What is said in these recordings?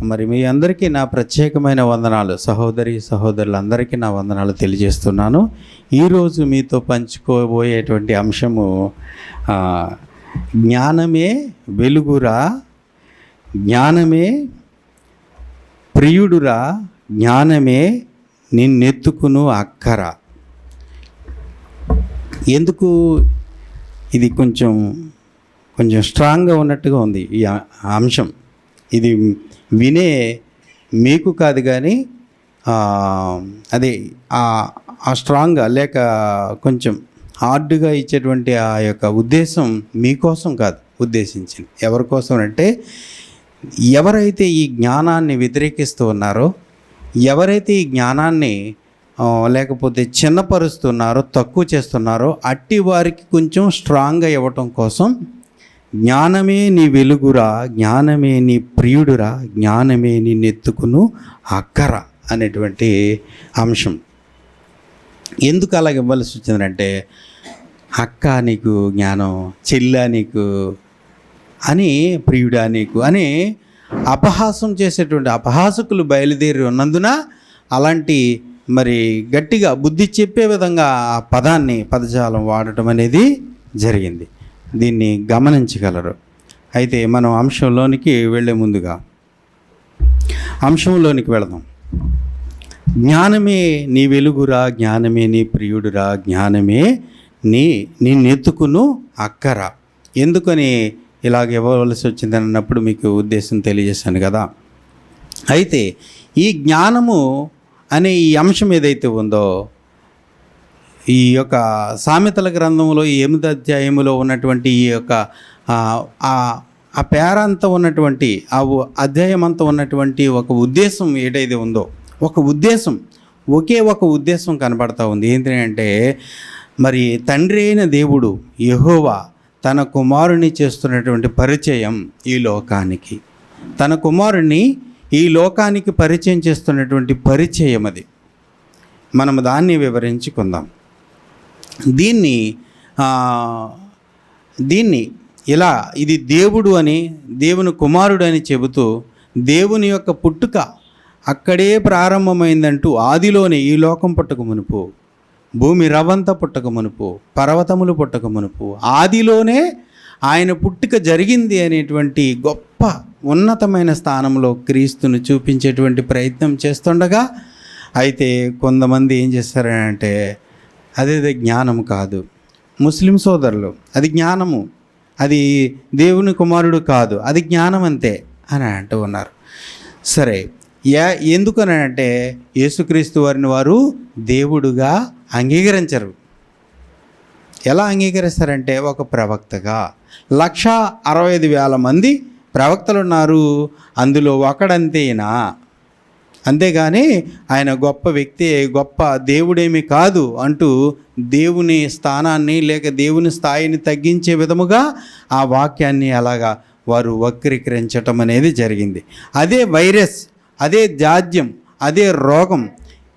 మరి మీ అందరికీ నా ప్రత్యేకమైన వందనాలు, సహోదరి సహోదరులందరికీ నా వందనాలు తెలియజేస్తున్నాను. ఈరోజు మీతో పంచుకోబోయేటువంటి అంశము జ్ఞానమే వెలుగురా, జ్ఞానమే ప్రియుడురా, జ్ఞానమే నిన్నెత్తుకును అక్కర. ఎందుకు ఇది కొంచెం స్ట్రాంగ్గా ఉన్నట్టుగా ఉంది ఈ అంశం. ఇది వినే మీకు కాదు కానీ అదే ఆ స్ట్రాంగ్గా లేక కొంచెం హార్డ్గా ఇచ్చేటువంటి ఆ యొక్క ఉద్దేశం మీకోసం కాదు ఉద్దేశించింది. ఎవరి కోసం అంటే, ఎవరైతే ఈ జ్ఞానాన్ని వ్యతిరేకిస్తూ ఉన్నారో, ఎవరైతే ఈ జ్ఞానాన్ని లేకపోతే చిన్నపరుస్తున్నారో, తక్కువ చేస్తున్నారో, అట్టి వారికి కొంచెం స్ట్రాంగ్గా ఇవ్వటం కోసం జ్ఞానమే నీ వెలుగురా, జ్ఞానమే నీ ప్రియుడురా, జ్ఞానమే నిన్నెత్తుకును అక్కర అనేటువంటి అంశం. ఎందుకు అలాగ ఇవ్వాల్సి వచ్చిందంటే, అక్క నీకు జ్ఞానం, చెల్లా నీకు అని, ప్రియుడా నీకు అని అపహాసం చేసేటువంటి అపహాసకులు బయలుదేరి ఉన్నందున అలాంటి మరి గట్టిగా బుద్ధి చెప్పే విధంగా ఆ పదజాలం వాడటం అనేది జరిగింది. దీన్ని గమనించగలరు. అయితే మనం అంశంలోనికి వెళ్ళే ముందుగా అంశంలోనికి వెళదాం. జ్ఞానమే నీ వెలుగురా, జ్ఞానమే నీ ప్రియుడురా, జ్ఞానమే నిన్నెత్తుకును అక్కర. ఎందుకని ఇలాగ ఇవ్వవలసి వచ్చిందని అన్నప్పుడు మీకు ఉద్దేశం తెలియజేశాను కదా. అయితే ఈ జ్ఞానము అనే ఈ అంశం ఏదైతే ఉందో, ఈ యొక్క సామెతల గ్రంథంలో 8వ అధ్యాయములో ఉన్నటువంటి ఈ యొక్క ఆ పేరంతా ఉన్నటువంటి ఆ అధ్యాయం అంతా ఉన్నటువంటి ఒక ఉద్దేశం ఏదైతే ఉందో, ఒకే ఒక ఉద్దేశం కనబడతా ఉంది. ఏంటంటే, మరి తండ్రి అయిన దేవుడు యెహోవా తన కుమారుని చేస్తున్నటువంటి పరిచయం ఈ లోకానికి, తన కుమారుని ఈ లోకానికి పరిచయం చేస్తున్నటువంటి పరిచయం అది. మనము దాన్ని వివరించుకుందాం. దీన్ని ఇలా ఇది దేవుడు అని, దేవుని కుమారుడు అని చెబుతూ, దేవుని యొక్క పుట్టుక అక్కడే ప్రారంభమైందంటూ, ఆదిలోనే ఈ లోకం పుట్టక మునుపు, భూమి రవంత పుట్టక మునుపు, పర్వతములు పుట్టక మునుపు, ఆదిలోనే ఆయన పుట్టుక జరిగింది అనేటువంటి గొప్ప ఉన్నతమైన స్థానంలో క్రీస్తును చూపించేటువంటి ప్రయత్నం చేస్తుండగా, అయితే కొంతమంది ఏం చేస్తారంటే, అదే జ్ఞానము కాదు, ముస్లిం సోదరులు అది జ్ఞానము, అది దేవుని కుమారుడు కాదు, అది జ్ఞానం అంతే అని అంటూ ఉన్నారు. సరే, ఎందుకని అంటే, యేసుక్రీస్తు వారిని వారు దేవుడుగా అంగీకరించరు. ఎలా అంగీకరిస్తారంటే, ఒక ప్రవక్తగా 1,65,000 మంది ప్రవక్తలు ఉన్నారు, అందులో ఒకడంతేనా, అంతేగాని ఆయన గొప్ప వ్యక్తి, గొప్ప దేవుడేమి కాదు అంటూ దేవుని స్థానాన్ని లేక దేవుని స్థాయిని తగ్గించే విధముగా ఆ వాక్యాన్ని అలాగా వారు వక్రీకరించటం అనేది జరిగింది. అదే వైరస్, అదే జాడ్యం, అదే రోగం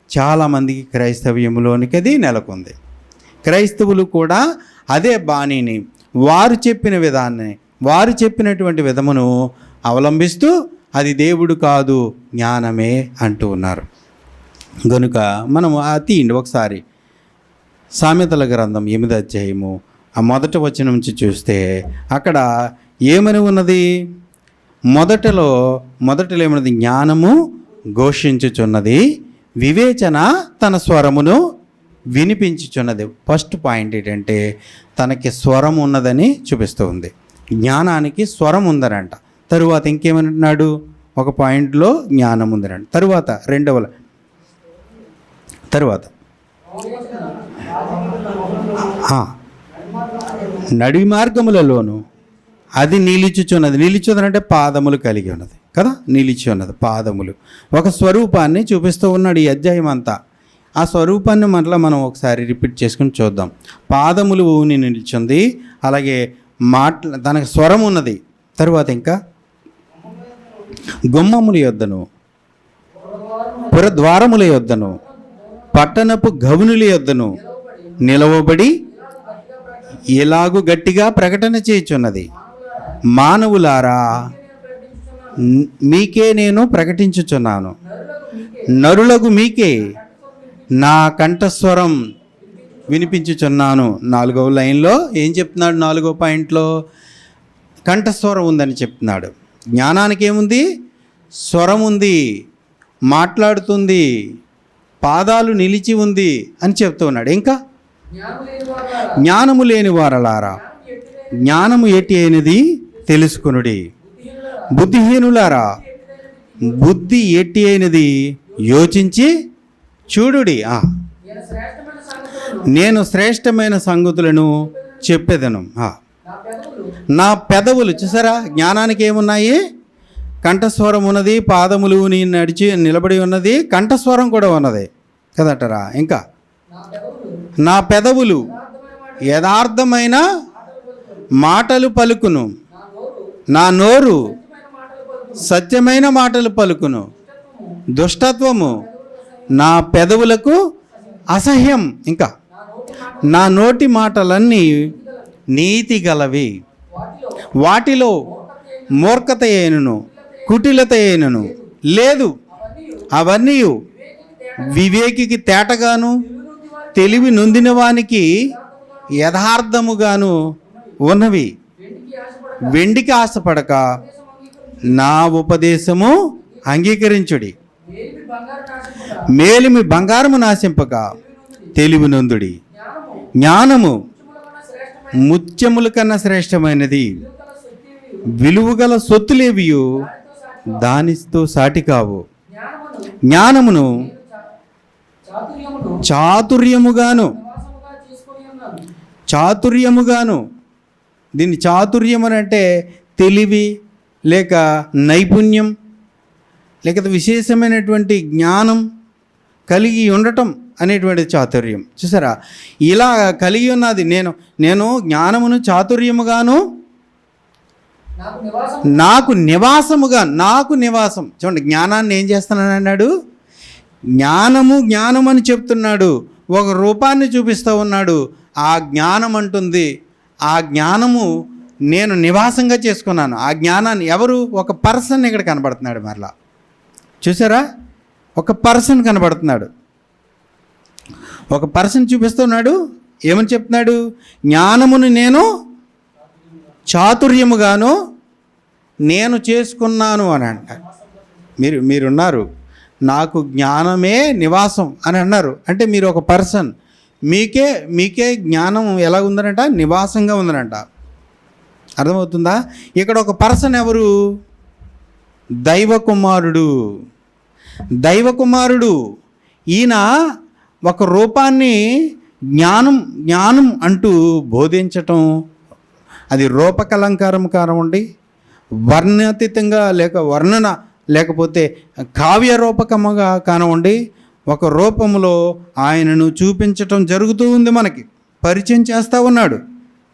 చాలామందికి క్రైస్తవ్యంలోనికి అది నెలకొంది. క్రైస్తవులు కూడా అదే బాణీని, వారు చెప్పిన విధాన్ని, వారు చెప్పినటువంటి విధమును అవలంబిస్తూ అది దేవుడు కాదు, జ్ఞానమే అంటూ ఉన్నారు. కనుక మనం తీయండి ఒకసారి సామెతల గ్రంథం 8వ అధ్యాయము ఆ మొదటి వచనం నుంచి చూస్తే, అక్కడ ఏమని ఉన్నది? మొదటలో ఏమన్నది? జ్ఞానము ఘోషించుచున్నది, వివేచన తన స్వరమును వినిపించుచున్నది. ఫస్ట్ పాయింట్ ఏంటంటే, తనకి స్వరం ఉన్నదని చూపిస్తూ ఉంది. జ్ఞానానికి స్వరం ఉందనంట. తరువాత ఇంకేమంటున్నాడు? ఒక పాయింట్లో జ్ఞానం ఉందనంట. తరువాత నడి మార్గములలోను అది నిలిచున్నదంటే పాదములు కలిగి ఉన్నది కదా, నిలిచి ఉన్నది పాదములు. ఒక స్వరూపాన్ని చూపిస్తూ ఉన్నాడు ఈ అధ్యాయం అంతా. ఆ స్వరూపాన్ని మనం ఒకసారి రిపీట్ చేసుకుని చూద్దాం. పాదములు నిలిచింది, అలాగే తనకు స్వరం ఉన్నది. తరువాత ఇంకా గుమ్మముల యొద్దను, పురద్వారముల యొద్దను, పట్టణపు గవునుల యొద్దను నిలవబడి ఇలాగు గట్టిగా ప్రకటన చేయుచున్నది, మానవులారా మీకే నేను ప్రకటించుచున్నాను. నరులకు మీకే నా కంఠస్వరం వినిపించుచున్నాను. 4వ లైన్లో ఏం చెప్తున్నాడు? 4వ పాయింట్లో కంఠస్వరం ఉందని చెప్తున్నాడు. జ్ఞానానికి ఏముంది? స్వరం ఉంది, మాట్లాడుతుంది, పాదాలు నిలిచి ఉంది అని చెప్తూ ఉన్నాడు. ఇంకా జ్ఞానము లేని వారలారా జ్ఞానము ఎట్టి అయినది తెలుసుకొనుడి. బుద్ధిహీనులారా బుద్ధి ఎట్టి అయినది యోచించి చూడుడి. నేను శ్రేష్టమైన సంగతులను చెప్పేదను. నా పెదవులు చూసారా, జ్ఞానానికి ఏమున్నాయి? కంఠస్వరం ఉన్నది, పాదములు నడిచి నిలబడి ఉన్నది, కంఠస్వరం కూడా ఉన్నది కదటరా. ఇంకా నా పెదవులు యథార్థమైన మాటలు పలుకును, నా నోరు సత్యమైన మాటలు పలుకును. దుష్టత్వము నా పెదవులకు అసహ్యం. ఇంకా నా నోటి మాటలన్నీ నీతి గలవి, వాటిలో మూర్ఖత అయినను కుటిలత అయినను లేదు. అవన్నీ వివేకికి తేటగాను తెలివి నొందిన వానికి యథార్థముగాను ఉన్నవి. వెండికి ఆశపడక నా ఉపదేశము అంగీకరించుడి. మేలిమి బంగారము నాశింపక తెలివి నొందుడి. జ్ఞానము ముత్యముల కన్నా శ్రేష్టమైనది, విలువగల సొత్తులేవియు దానితో సాటి కావు. జ్ఞానమును చాతుర్యముగాను దీన్ని చాతుర్యం అని అంటే తెలివి లేక నైపుణ్యం లేక విశేషమైనటువంటి జ్ఞానం కలిగి ఉండటం అనేటువంటి చాతుర్యం. చూసారా, ఇలా కలిగి ఉన్నది నేను జ్ఞానమును చాతుర్యముగాను నాకు నివాసం. చూడండి, జ్ఞానాన్ని ఏం చేస్తున్నాను అన్నాడు? జ్ఞానం అని చెప్తున్నాడు, ఒక రూపాన్ని చూపిస్తూ ఉన్నాడు. ఆ జ్ఞానం అంటుంది, ఆ జ్ఞానము నేను నివాసంగా చేసుకున్నాను. ఆ జ్ఞానాన్ని ఎవరు? ఒక పర్సన్ ఇక్కడ కనబడుతున్నాడు. మరలా చూసారా, ఒక పర్సన్ కనబడుతున్నాడు, ఒక పర్సన్ చూపిస్తున్నాడు. ఏమని చెప్తున్నాడు? జ్ఞానమును నేను చాతుర్యముగాను నేను చేసుకున్నాను అని అంటారు. మీరున్నారు, నాకు జ్ఞానమే నివాసం అని అన్నారు. అంటే మీరు ఒక పర్సన్, మీకే జ్ఞానం ఎలా ఉందనంట? నివాసంగా ఉందనంట. అర్థమవుతుందా? ఇక్కడ ఒక పర్సన్ ఎవరు? దైవ కుమారుడు. ఈయన ఒక రూపాన్ని జ్ఞానం అంటూ బోధించటం, అది రూపకలంకారం కానివ్వండి, వర్ణాతీతంగా లేక వర్ణన లేకపోతే కావ్య రూపకముగా కానివ్వండి, ఒక రూపంలో ఆయనను చూపించటం జరుగుతూ ఉంది. మనకి పరిచయం చేస్తూ ఉన్నాడు.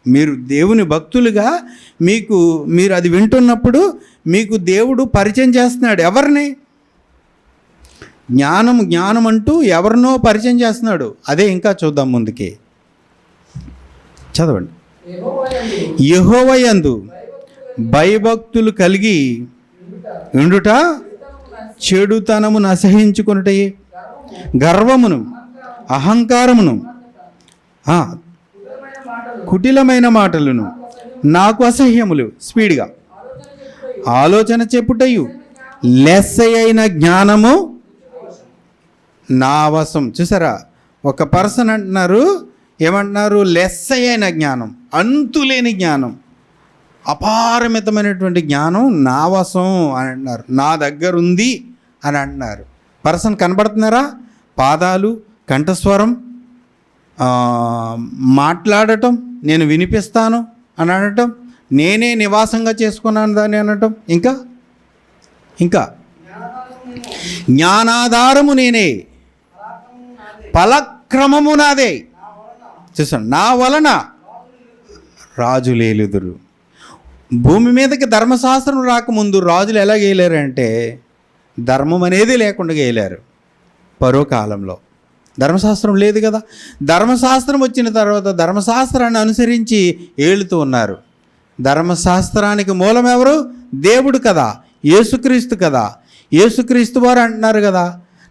మీరు దేవుని భక్తులుగా మీరు అది వింటున్నప్పుడు మీకు దేవుడు పరిచయం చేస్తున్నాడు. ఎవరిని? జ్ఞానం అంటూ ఎవరినో పరిచయం చేస్తున్నాడు. అదే ఇంకా చూద్దాం ముందుకి. చదవండి. యెహోవా యందు భయభక్తులు కలిగి ఉండుట, చెడుతనమును అసహించుకొనుటయే, గర్వమును అహంకారమును కుటిలమైన మాటలను నాకు అసహ్యములు. స్పీడ్గా ఆలోచన చెప్పుటయు లెస్సయైన జ్ఞానము నా వశం. చూసారా, ఒక పర్సన్ అంటున్నారు, ఏమంటున్నారు? లెస్సయైన జ్ఞానం, అంతులేని జ్ఞానం, అపారమితమైనటువంటి జ్ఞానం నా వశం అని అంటున్నారు, నా దగ్గర ఉంది అని అంటున్నారు. పర్సన్ కనబడుతున్నారా? పాదాలు, కంఠస్వరం, మాట్లాడటం, నేను వినిపిస్తాను అని అనటం, నేనే నివాసంగా చేసుకున్నాను దాన్ని అనటం, ఇంకా జ్ఞానాధారము నేనే, పలక్రమము నాదే. చూసాను, నా వలన రాజులేలుదురు. భూమి మీదకి ధర్మశాస్త్రం రాకముందు రాజులు ఎలా గేలారంటే ధర్మం అనేది లేకుండా గేలారు. పరో కాలంలో ధర్మశాస్త్రం లేదు కదా. ధర్మశాస్త్రం వచ్చిన తర్వాత ధర్మశాస్త్రాన్ని అనుసరించి ఏలుతూ ఉన్నారు. ధర్మశాస్త్రానికి మూలం ఎవరు? దేవుడు కదా. యేసుక్రీస్తు కదా. యేసుక్రీస్తు వారు అంటున్నారు కదా,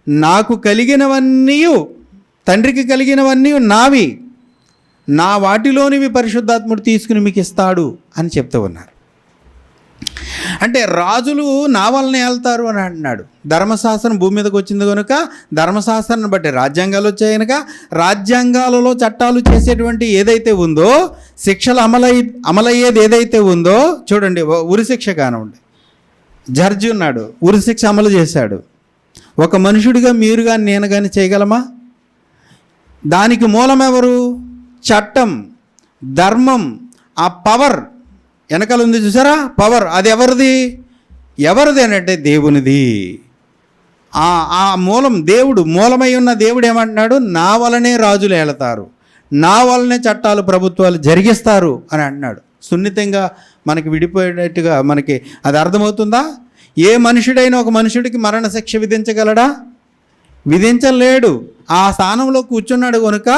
నాకు కలిగినవన్నీ, తండ్రికి కలిగినవన్నీ నావి, నా వాటిలోనివి పరిశుద్ధాత్ముడు తీసుకుని మీకు ఇస్తాడు అని చెప్తూ ఉన్నారు. అంటే రాజులు నా వలన వెళ్తారు అని అంటున్నాడు. ధర్మశాస్త్రం భూమి మీదకి వచ్చింది కనుక ధర్మశాస్త్రాన్ని బట్టి రాజ్యాంగాలు వచ్చాయి కనుక రాజ్యాంగాలలో చట్టాలు చేసేటువంటి ఏదైతే ఉందో, శిక్షలు అమలయ్యేది ఏదైతే ఉందో, చూడండి ఉరిశిక్ష కానివ్వండి, జడ్జి ఉన్నాడు, ఉరిశిక్ష అమలు చేశాడు. ఒక మనుషుడిగా మీరు కానీ నేను కానీ చేయగలమా? దానికి మూలం ఎవరు? చట్టం, ధర్మం, ఆ పవర్ వెనకాల ఉంది చూసారా, పవర్. అది ఎవరిది అంటే దేవునిది. ఆ మూలం దేవుడు, మూలమై ఉన్న దేవుడు ఏమంటున్నాడు? నా వలనే రాజులు ఏళతారు, నా వలనే చట్టాలు ప్రభుత్వాలు జరిగిస్తారు అని అంటున్నాడు. సున్నితంగా మనకి విడిపోయేటట్టుగా మనకి అది అర్థమవుతుందా? ఏ మనుషుడైనా ఒక మనుషుడికి మరణశిక్ష విధించగలడా? విధించలేడు. ఆ స్థానంలో కూర్చున్నాడు కనుక,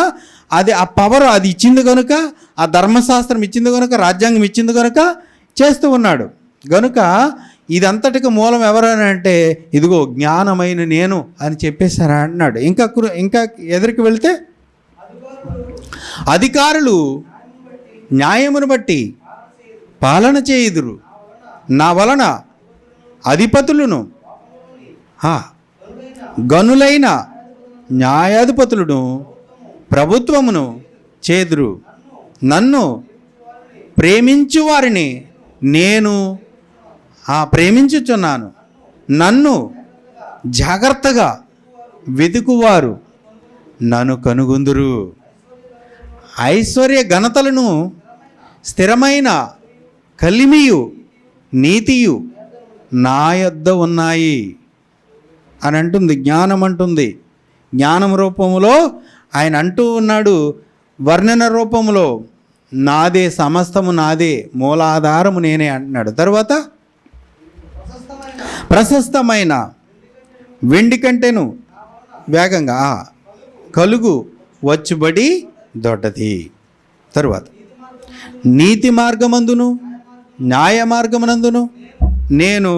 అది ఆ పవర్ అది ఇచ్చింది కనుక, ఆ ధర్మశాస్త్రం ఇచ్చింది కనుక, రాజ్యాంగం ఇచ్చింది కనుక చేస్తూ ఉన్నాడు. కనుక ఇదంతటికి మూలం ఎవరని అంటే, ఇదిగో జ్ఞానమైన నేను అని చెప్పేశారా అన్నాడు. ఇంకా ఎదురికి వెళ్తే, అధికారులు న్యాయమును బట్టి పాలన చేయుదురు, నా వలన అధిపతులను గనులైన న్యాయాధిపతులను ప్రభుత్వమును చేదురు, నన్ను ప్రేమించు వారిని నేను ప్రేమించుచున్నాను, నన్ను జాగ్రత్తగా వెతుకువారు నన్ను కనుగొందురు. ఐశ్వర్య ఘనతలను స్థిరమైన కలిమియు నీతియు నా యొద్ద ఉన్నాయి అని అంటుంది. జ్ఞానం అంటుంది. జ్ఞానం రూపంలో ఆయన అంటూ ఉన్నాడు, వర్ణన రూపంలో నాదే, సమస్తము నాదే, మూలాధారము నేనే అంటున్నాడు. తర్వాత ప్రశస్తమైన వెండి కంటేను వేగంగా కలుగు వచ్చుబడి దొడ్డది. తరువాత నీతి మార్గమందును న్యాయ మార్గమునందును నేను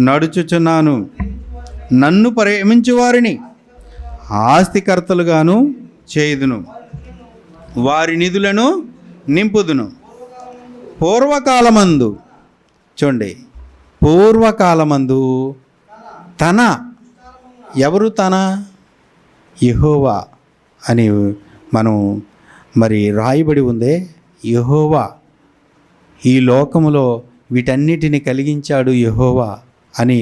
నడుచుచున్నాను, నన్ను ప్రేమించు వారిని ఆస్తికర్తలుగాను చేయుదును, వారి నిధులను నింపుదును. పూర్వకాలమందు, చూడండి, పూర్వకాలమందు ఎవరు యెహోవా అని మనం మరి రాయబడి ఉందే. యెహోవా ఈ లోకములో వీటన్నిటిని కలిగించాడు యెహోవా అని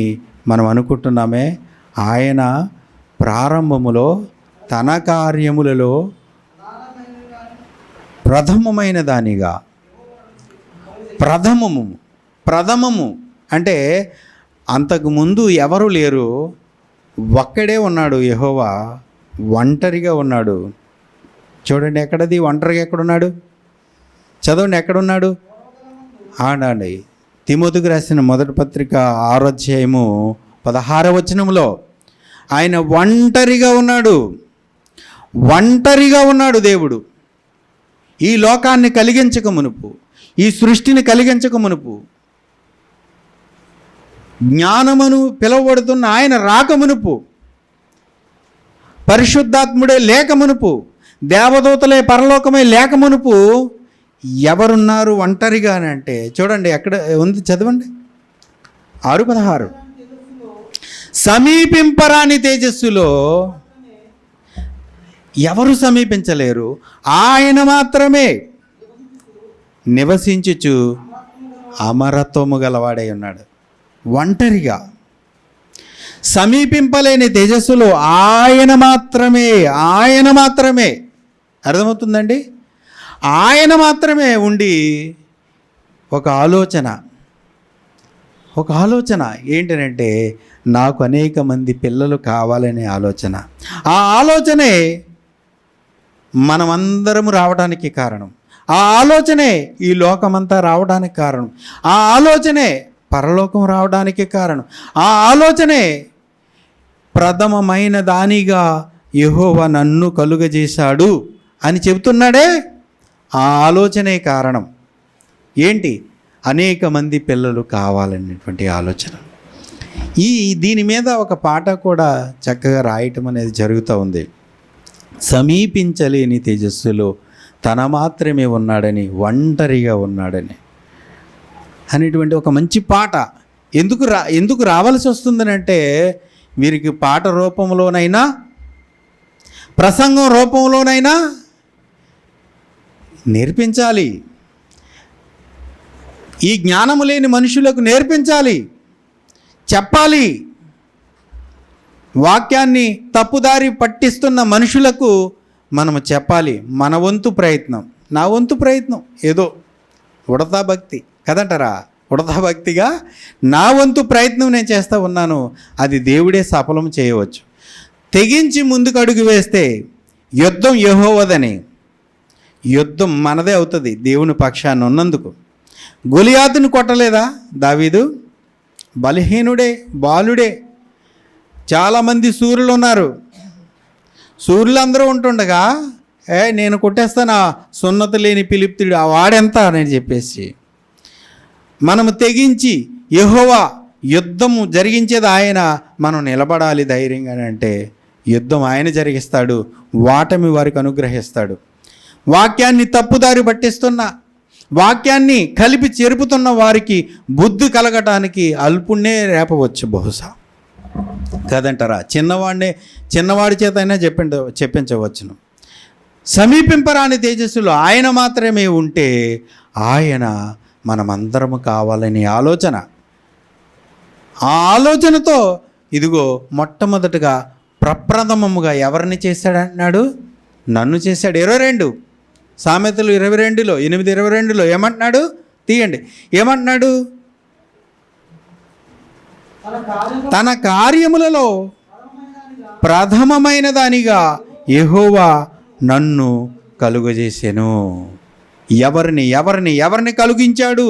మనం అనుకుంటున్నామే. ఆయన ప్రారంభములో తన కార్యములలో ప్రథమమైన దానిగా, ప్రథమము అంటే అంతకుముందు ఎవరు లేరు, ఒక్కడే ఉన్నాడు యెహోవా, ఒంటరిగా ఉన్నాడు. చూడండి ఎక్కడది, ఒంటరిగా ఎక్కడున్నాడు? చదవండి ఎక్కడున్నాడు? ఆడండి. తిమోతికి రాసిన మొదటి పత్రిక 6వ అధ్యాయము 16వ వచనంలో ఆయన ఒంటరిగా ఉన్నాడు దేవుడు. ఈ లోకాన్ని కలిగించక మునుపు, ఈ సృష్టిని కలిగించక మునుపు, జ్ఞానమును పిలువబడుతున్న ఆయన రాకమునుపు, పరిశుద్ధాత్ముడే లేకమునుపు, దేవదూతలే పరలోకమే లేకమునుపు ఎవరున్నారు ఒంటరిగా అని అంటే, చూడండి ఎక్కడ ఉంది, చదవండి 6:16. సమీపింపరాని తేజస్సులో ఎవరు సమీపించలేరు, ఆయన మాత్రమే నివసించుచు అమరత్వము గలవాడై ఉన్నాడు. ఒంటరిగా సమీపింపలేని తేజస్సులో ఆయన మాత్రమే అర్థమవుతుందండి. ఆయన మాత్రమే ఉండి ఒక ఆలోచన ఏంటంటే, నాకు అనేక మంది పిల్లలు కావాలనే ఆలోచన. ఆ ఆలోచనే మనమందరము రావడానికి కారణం. ఆ ఆలోచనే ఈ లోకమంతా రావడానికి కారణం. ఆ ఆలోచనే పరలోకం రావడానికి కారణం. ఆ ఆలోచనే ప్రథమమైన దానిగా యెహోవా నన్ను కలుగజేశాడు అని చెబుతున్నాడే. ఆ ఆలోచనే కారణం. ఏంటి? అనేక మంది పిల్లలు కావాలనేటువంటి ఆలోచన. దీని మీద ఒక పాట కూడా చక్కగా రాయటం అనేది జరుగుతూ ఉంది. సమీపించలేని తేజస్సులో తన మాత్రమే ఉన్నాడని, ఒంటరిగా ఉన్నాడని అనేటువంటి ఒక మంచి పాట. ఎందుకు రావాల్సి వస్తుందనంటే, వీరికి పాట రూపంలోనైనా ప్రసంగం రూపంలోనైనా నేర్పించాలి. ఈ జ్ఞానము లేని మనుషులకు నేర్పించాలి, చెప్పాలి. వాక్యాన్ని తప్పుదారి పట్టిస్తున్న మనుషులకు మనము చెప్పాలి. మన వంతు ప్రయత్నం, నా వంతు ప్రయత్నం ఏదో ఉడతా భక్తి కదంటారా, ఉడతా భక్తిగా నా వంతు ప్రయత్నం నేను చేస్తూ ఉన్నాను. అది దేవుడే సఫలం చేయవచ్చు. తెగించి ముందుకు అడుగు వేస్తే యుద్ధం యెహోవాదని, యుద్ధం మనదే అవుతుంది దేవుని పక్షాన్ని ఉన్నందుకు. గొలియాతును కొట్టలేదా దావీదు? బలహీనుడే, బాలుడే. చాలామంది సూర్యులు ఉన్నారు. సూర్యులు అందరూ ఉంటుండగా నేను కొట్టేస్తాను సున్నత లేని ఫిలిష్తీయుడు, ఆ వాడెంత అని చెప్పేసి మనము తెగించి యెహోవా యుద్ధము జరిగించేది ఆయన, మనం నిలబడాలి ధైర్యంగా. అంటే యుద్ధం ఆయన జరిగిస్తాడు, వాటమి వారికి అనుగ్రహిస్తాడు. వాక్యాన్ని తప్పుదారి పట్టిస్తున్న, వాక్యాన్ని కలిపి చెరుపుతున్న వారికి బుద్ధి కలగటానికి అల్పుణ్ణే రేపవచ్చు బహుశా, కదంటారా. చిన్నవాడి చేత అయినా చెప్పించవచ్చును. సమీపింపరాని తేజస్సులో ఆయన మాత్రమే ఉంటే ఆయన మనమందరము కావాలని ఆలోచన. ఆ ఆలోచనతో ఇదిగో మొట్టమొదటిగా ప్రప్రథమముగా ఎవరిని చేశాడంటున్నాడు? నన్ను చేశాడు. 22 సామెతలు 22లో 8:22లో ఏమంటున్నాడు? తీయండి, ఏమంటున్నాడు? తన కార్యములలో ప్రథమమైన దానిగా యెహోవా నన్ను కలుగజేసెను. ఎవరిని కలిగించాడు?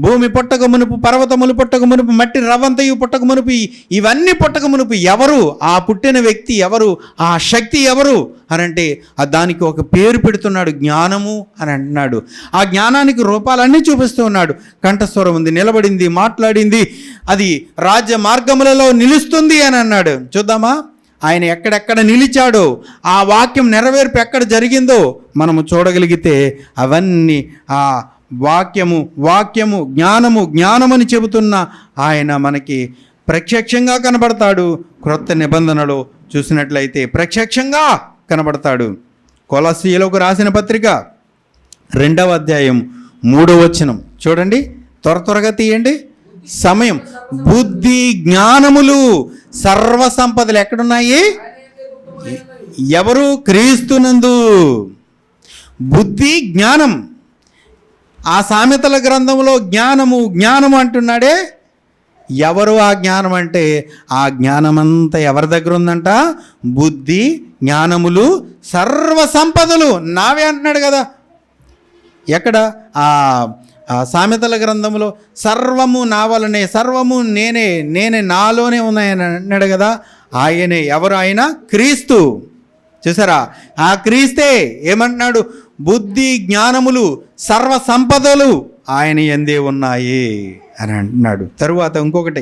భూమి పుట్టక మునుపు, పర్వతములు పుట్టక మునుపు, మట్టి రవంతయు పుట్టక మునుపు, ఇవన్నీ పుట్టక మునుపు ఎవరు? ఆ పుట్టిన వ్యక్తి ఎవరు? ఆ శక్తి ఎవరు అని అంటే దానికి ఒక పేరు పెడుతున్నాడు, జ్ఞానము అని అంటున్నాడు. ఆ జ్ఞానానికి రూపాలన్నీ చూపిస్తూ ఉన్నాడు. కంఠస్వరం ఉంది, నిలబడింది, మాట్లాడింది, అది రాజ్య మార్గములలో నిలుస్తుంది అని అన్నాడు. చూద్దామా ఆయన ఎక్కడెక్కడ నిలిచాడో, ఆ వాక్యం నెరవేర్పు ఎక్కడ జరిగిందో మనము చూడగలిగితే అవన్నీ ఆ వాక్యము జ్ఞానమని చెబుతున్న ఆయన మనకి ప్రత్యక్షంగా కనబడతాడు. క్రొత్త నిబంధనలో చూసినట్లయితే ప్రత్యక్షంగా కనబడతాడు. కొలస్సీయులకు రాసిన పత్రిక 2వ అధ్యాయం 3వ వచనం చూడండి, త్వరగా తీయండి, సమయం. బుద్ధి జ్ఞానములు సర్వ సంపదలు ఎక్కడున్నాయి? ఎవరు? క్రీస్తునందు. బుద్ధి జ్ఞానం. ఆ సామెతల గ్రంథంలో జ్ఞానము అంటున్నాడే. ఎవరు ఆ జ్ఞానం అంటే ఆ జ్ఞానమంతా ఎవరి దగ్గర ఉందంట? బుద్ధి జ్ఞానములు సర్వ సంపదలు నావే అంటున్నాడు కదా. ఎక్కడ? ఆ సామెతల గ్రంథంలో సర్వము నా వలనే, సర్వము నేనే నాలోనే ఉన్నాయని అన్నాడు కదా. ఆయనే. ఎవరు ఆయన? క్రీస్తు. చూసారా, ఆ క్రీస్తే ఏమంటున్నాడు? బుద్ధి జ్ఞానములు సర్వ సంపదలు ఆయన యందే ఉన్నాయి అని అంటున్నాడు. తరువాత ఇంకొకటి,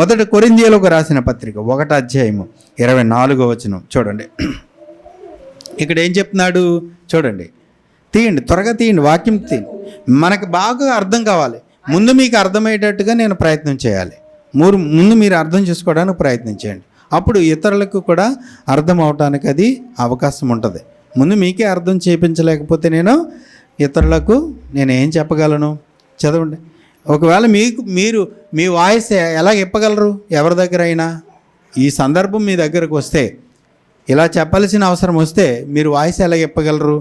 1 కొరింథీయులకు రాసిన పత్రిక 1వ అధ్యాయము 24వ వచనం చూడండి. ఇక్కడ ఏం చెప్తున్నాడు చూడండి, తీయండి, త్వరగా తీయండి, వాక్యం తీయండి. మనకు బాగా అర్థం కావాలి. ముందు మీకు అర్థమయ్యేటట్టుగా నేను ప్రయత్నం చేయాలి. ముందు మీరు అర్థం చేసుకోవడానికి ప్రయత్నం చేయండి. అప్పుడు ఇతరులకు కూడా అర్థం అవటానికి అది అవకాశం ఉంటుంది. ముందు మీకే అర్థం చేయించలేకపోతే ఇతరులకు నేను ఏం చెప్పగలను? చదవండి. ఒకవేళ మీరు మీ వాయిస్ ఎలా ఇప్పగలరు? ఎవరి దగ్గర అయినా ఈ సందర్భం మీ దగ్గరకు వస్తే, ఇలా చెప్పాల్సిన అవసరం వస్తే మీరు వాయిస్ ఎలా చెప్పగలరు?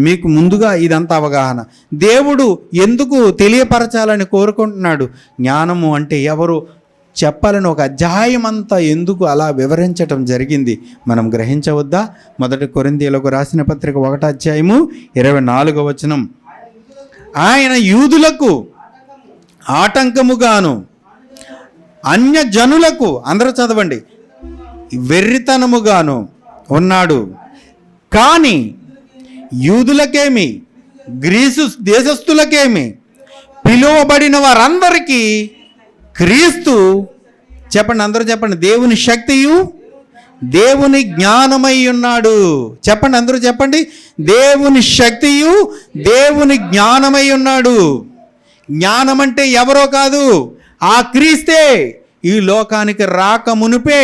మీకు ముందుగా ఇదంతా అవగాహన. దేవుడు ఎందుకు తెలియపరచాలని కోరుకుంటున్నాడు? జ్ఞానము అంటే ఎవరు చెప్పాలని ఒక అధ్యాయం అంతా ఎందుకు అలా వివరించటం జరిగింది మనం గ్రహించవద్దా? 1 కొరింథీయులకు రాసిన పత్రిక 1వ అధ్యాయము 24వ వచనం. ఆయన యూదులకు ఆటంకముగాను అన్య జనులకు, అందరూ చదవండి, వెర్రితనముగాను ఉన్నాడు. కానీ యూదులకేమి, గ్రీసు దేశస్థులకేమి, పిలువబడిన వారందరికీ క్రీస్తు, చెప్పండి అందరూ చెప్పండి, దేవుని శక్తియు దేవుని జ్ఞానమై ఉన్నాడు. చెప్పండి అందరూ చెప్పండి, దేవుని శక్తియు దేవుని జ్ఞానమై ఉన్నాడు. జ్ఞానం అంటే ఎవరో కాదు, ఆ క్రీస్తే ఈ లోకానికి రాక మునిపే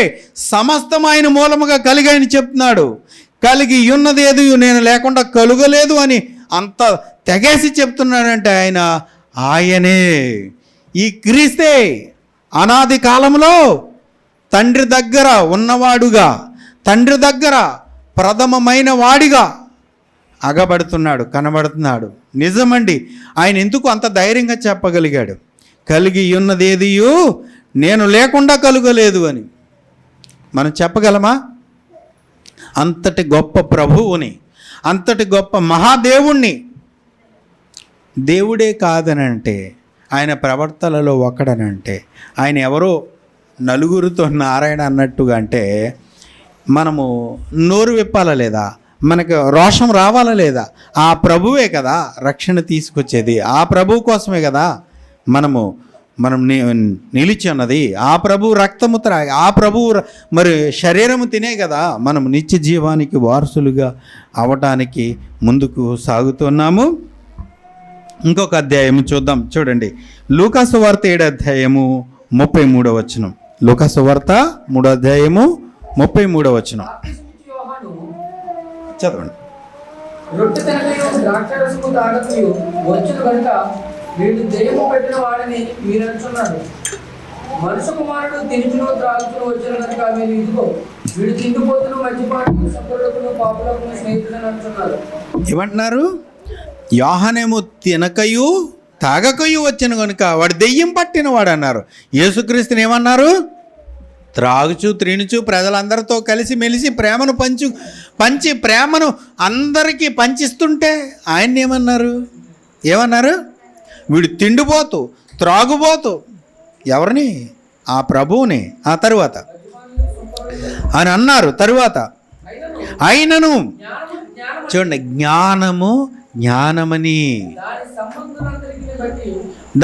సమస్తం ఆయన మూలముగా కలిగాయని చెప్తున్నాడు. కలిగి ఉన్నదేది నేను లేకుండా కలుగలేదు అని అంత తెగేసి చెప్తున్నాడంటే ఆయనే ఈ క్రీస్తే అనాది కాలంలో తండ్రి దగ్గర ఉన్నవాడుగా, తండ్రి దగ్గర ప్రథమమైన వాడిగా అగబడుతున్నాడు, కనబడుతున్నాడు. నిజమండి, ఆయన ఎందుకు అంత ధైర్యంగా చెప్పగలిగాడు? కలిగి ఉన్నదేదియు నేను లేకుండా కలుగలేదు అని మనం చెప్పగలమా? అంతటి గొప్ప ప్రభువుని, అంతటి గొప్ప మహాదేవుణ్ణి, దేవుడే కాదనంటే, ఆయన ప్రవర్తనలో ఒకడనంటే, ఆయన ఎవరో నలుగురితో నారాయణ అన్నట్టుగా అంటే మనము నోరు విప్పాలా లేదా? మనకు రోషం రావాలా లేదా? ఆ ప్రభువే కదా రక్షణ తీసుకొచ్చేది, ఆ ప్రభువు కోసమే కదా మనం నిలిచి ఉన్నది. ఆ ప్రభు రక్తము త్రాగి, ఆ ప్రభు మరి శరీరము తినే కదా మనం నిత్య జీవానికి వారసులుగా అవటానికి ముందుకు సాగుతున్నాము. ఇంకొక అధ్యాయము చూద్దాం, చూడండి. లూకాసు వార్త 7వ అధ్యాయము 33వ వచనం. లూకాసు వార్త 3వ అధ్యాయము 33వ వచనం చదవండి. రొట్టె తినకయు ద్రాక్షరసము తాగకయు వచ్చును కనుక వీడు దెయ్యము పెట్టిన వాడని మీరు అంటున్నారు. మనుష్య కుమారుడు తినుచును త్రాగుచును వచ్చును కనుక మీరు ఇదిగో వీడు తిండిపోతును మధ్యపాటు శుభ్రులకును పాపులకు స్నేహితులని అంటున్నారు. ఏమంటున్నారు? యోహానేమో తినకయు తాగకయు వచ్చాను కనుక వాడు దెయ్యం పట్టిన వాడు అన్నారు. యేసుక్రీస్తుని ఏమన్నారు? త్రాగుచు త్రినుచు ప్రజలందరితో కలిసి మెలిసి ప్రేమను పంచి ప్రేమను అందరికీ పంచిస్తుంటే ఆయన్ని ఏమన్నారు? వీడు తిండిపోతూ త్రాగుబోతూ. ఎవరిని? ఆ ప్రభువుని. ఆ తరువాత అని అన్నారు. తరువాత అయినను చూడండి, జ్ఞానమని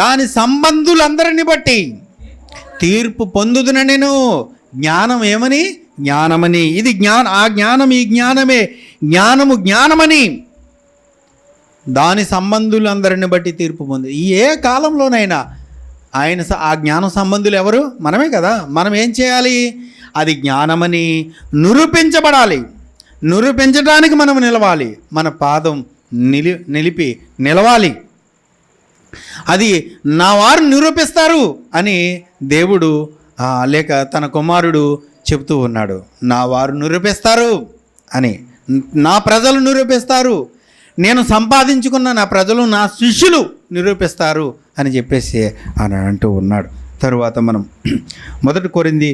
దాని సంబంధులందరిని బట్టి తీర్పు పొందుదున నేను. జ్ఞానం ఏమని? జ్ఞానమని. ఇది ఆ జ్ఞానం, ఈ జ్ఞానమే జ్ఞానమని దాని సంబంధులందరిని బట్టి తీర్పు పొంది. ఏ కాలంలోనైనా ఆ జ్ఞానం సంబంధులు ఎవరు? మనమే కదా. మనం ఏం చేయాలి? అది జ్ఞానమని నిరూపించబడాలి. నిరూపించడానికి మనం నిలవాలి, మన పాదం నిలిపి నిలవాలి. అది నా వారు నిరూపిస్తారు అని దేవుడు లేక తన కుమారుడు చెబుతూ ఉన్నాడు. నా వారు నిరూపిస్తారు అని, నా ప్రజలు నిరూపిస్తారు, నేను సంపాదించుకున్న నా ప్రజలు, నా శిష్యులు నిరూపిస్తారు అని చెప్పేసి అని అంటూ ఉన్నాడు. తరువాత మనం 1 కొరింథీ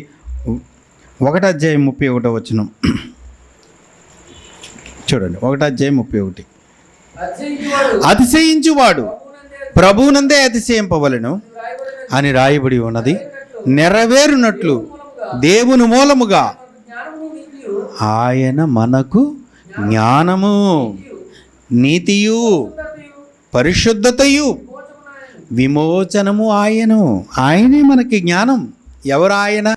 1వ అధ్యాయం 31వ వచనం చూడండి. 1వ అధ్యాయం 31. అతిశయించువాడు ప్రభువునందే అతిశయింపవలెను అని రాయబడి ఉన్నది నెరవేరునట్లు దేవుని మూలముగా ఆయన మనకు జ్ఞానము, నీతియు, పరిశుద్ధతయు, విమోచనము ఆయనే మనకి జ్ఞానం. ఎవరు ఆయన?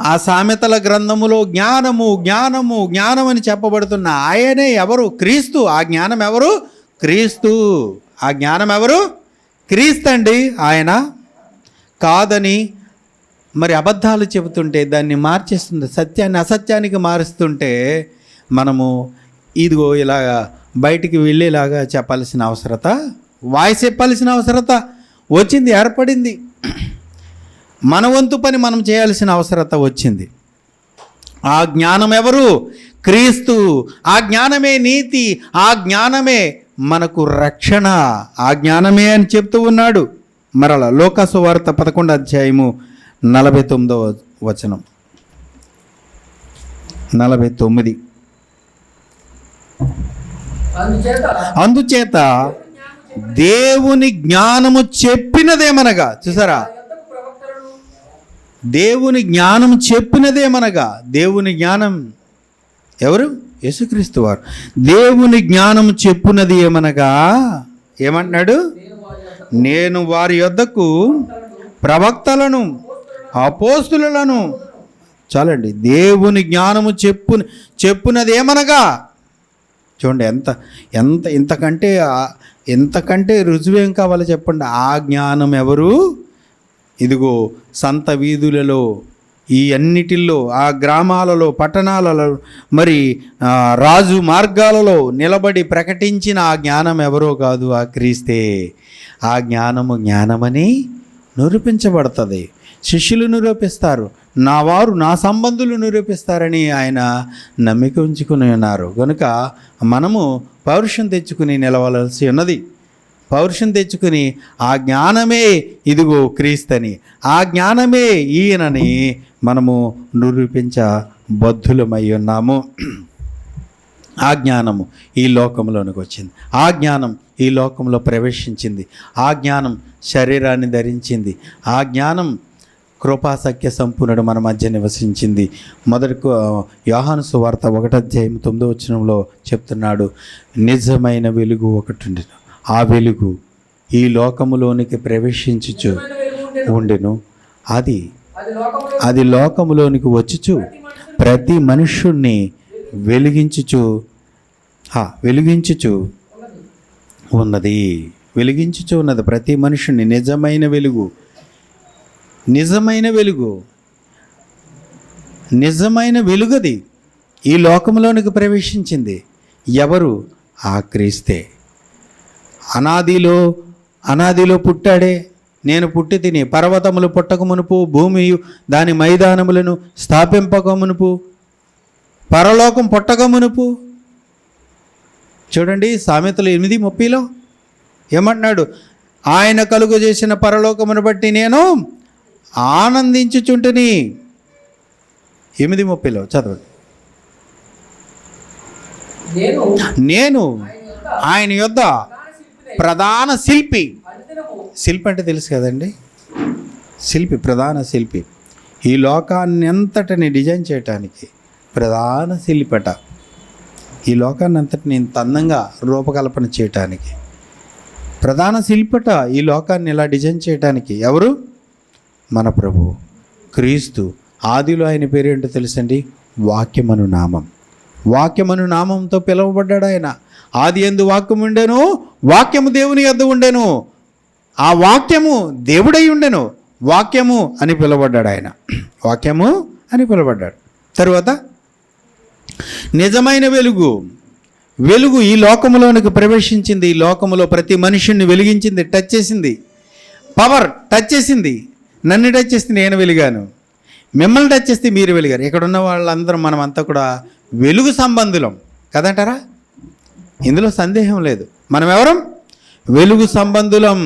ఆ సామెతల గ్రంథములో జ్ఞానం అని చెప్పబడుతున్న ఆయనే ఎవరు? క్రీస్తు. ఆ జ్ఞానం ఎవరు? క్రీస్తు. ఆ జ్ఞానం ఎవరు? క్రీస్తు అండి. ఆయన కాదని మరి అబద్ధాలు చెబుతుంటే దాన్ని మార్చేస్తుంది, సత్యాన్ని అసత్యానికి మారుస్తుంటే మనము ఇదిగో ఇలాగా బయటికి వెళ్ళేలాగా చెప్పాల్సిన అవసరత, వాయిస్ చెప్పాల్సిన అవసరత వచ్చింది, ఏర్పడింది. మన వంతు పని మనం చేయాల్సిన అవసరత వచ్చింది. ఆ జ్ఞానం ఎవరు? క్రీస్తు. ఆ జ్ఞానమే నీతి, ఆ జ్ఞానమే మనకు రక్షణ, ఆ జ్ఞానమే అని చెప్తూ ఉన్నాడు. మరలా లూకాసు వార్త 11వ అధ్యాయము 49వ వచనం. 49. అందుచేత దేవుని జ్ఞానము చెప్పినదేమనగా, చూసారా, దేవుని జ్ఞానం చెప్పినదేమనగా, దేవుని జ్ఞానం ఎవరు? యేసుక్రీస్తు వారు. దేవుని జ్ఞానం చెప్పునది ఏమనగా ఏమంటున్నాడు? నేను వారి యొద్దకు ప్రవక్తలను అపోస్తులను. చాలండి. దేవుని జ్ఞానము చెప్పునది ఏమనగా, చూడండి ఎంత ఎంత ఇంతకంటే రుజువేం కావాలో చెప్పండి. ఆ జ్ఞానం ఎవరు? ఇదిగో సంత వీధులలో, ఈ అన్నిటిల్లో, ఆ గ్రామాలలో, పట్టణాలలో, మరి రాజు మార్గాలలో నిలబడి ప్రకటించిన ఆ జ్ఞానం ఎవరో కాదు, ఆ క్రీస్తే. ఆ జ్ఞానము జ్ఞానమని నిరూపించబడుతుంది. శిష్యులు నిరూపిస్తారు, నా వారు నా సంబంధులు నిరూపిస్తారని ఆయన నమ్మిక ఉంచుకుని ఉన్నారు. కనుక మనము పౌరుషం తెచ్చుకుని నిలవలసి ఉన్నది. పౌరుషం తెచ్చుకుని ఆ జ్ఞానమే ఇదిగో క్రీస్తని, ఆ జ్ఞానమే ఈయనని మనము నిరూపించబద్ధులమై ఉన్నాము. ఆ జ్ఞానము ఈ లోకంలోనికి వచ్చింది. ఆ జ్ఞానం ఈ లోకంలో ప్రవేశించింది. ఆ జ్ఞానం శరీరాన్ని ధరించింది. ఆ జ్ఞానం కృపాసఖ్య సంపూర్ణుడు మన మధ్య నివసించింది. మొదటి యోహాను సువార్త 1:9 చెప్తున్నాడు, నిజమైన వెలుగు ఒకటి ఉండెను, ఆ వెలుగు ఈ లోకములోనికి ప్రవేశించుచు ఉండెను, అది లోకములోనికి వచ్చుచు ప్రతి మనుష్యుణ్ణి వెలిగించుచు ఉన్నది. వెలిగించుచు ఉన్నది ప్రతి మనుషుని. నిజమైన వెలుగు, నిజమైన వెలుగు, నిజమైన వెలుగది ఈ లోకంలోనికి ప్రవేశించింది. ఎవరు? ఆ క్రీస్తే. అనాదిలో పుట్టాడే. నేను పుట్టి తిని పర్వతములు పుట్టక మునుపు, భూమి దాని మైదానములను స్థాపింపక మునుపు, పరలోకం పుట్టక మునుపు. చూడండి సామెతలు 8:30 ఏమంటున్నాడు? ఆయన కలుగు చేసిన పరలోకమును బట్టి నేను ఆనందించుచుంటిని. 8:30 చదవండి. నేను ఆయన యొద్ద ప్రధాన శిల్పి. శిల్పి అంటే తెలుసు కదండి, శిల్పి, ప్రధాన శిల్పి. ఈ లోకాన్ని అంతటిని డిజైన్ చేయటానికి ప్రధాన శిల్పట. ఈ లోకాన్ని అంతటిని ఇంత అందంగా రూపకల్పన చేయటానికి ప్రధాన శిల్పట. ఈ లోకాన్ని ఇలా డిజైన్ చేయటానికి ఎవరు? మన ప్రభు క్రీస్తు. ఆదిలో ఆయన పేరు ఏంటో తెలుసండి? వాక్యమను నామం. వాక్యమను నామంతో పిలువబడ్డాడు ఆయన. ఆది యందు వాక్యము ఉండెను, వాక్యము దేవుని యొద్ద ఉండెను, ఆ వాక్యము దేవుడై ఉండెను, వాక్యము అని పిలువబడ్డాడు ఆయన. వాక్యము అని పిలువబడ్డాడు. తరువాత నిజమైన వెలుగు. వెలుగు ఈ లోకములోనికి ప్రవేశించింది. ఈ లోకములో ప్రతి మనుషుణ్ణి వెలిగించింది, టచ్ చేసింది. పవర్ టచ్ చేసింది. నన్ను టచ్ చేస్తే నేను వెలిగాను, మిమ్మల్ని టచ్ చేస్తే మీరు వెలిగారు. ఇక్కడ ఉన్న వాళ్ళందరూ మనమంతా కూడా వెలుగు సంబంధులం కదంటారా? ఇందులో సందేహం లేదు. మనం ఎవరం? వెలుగు సంబంధులం.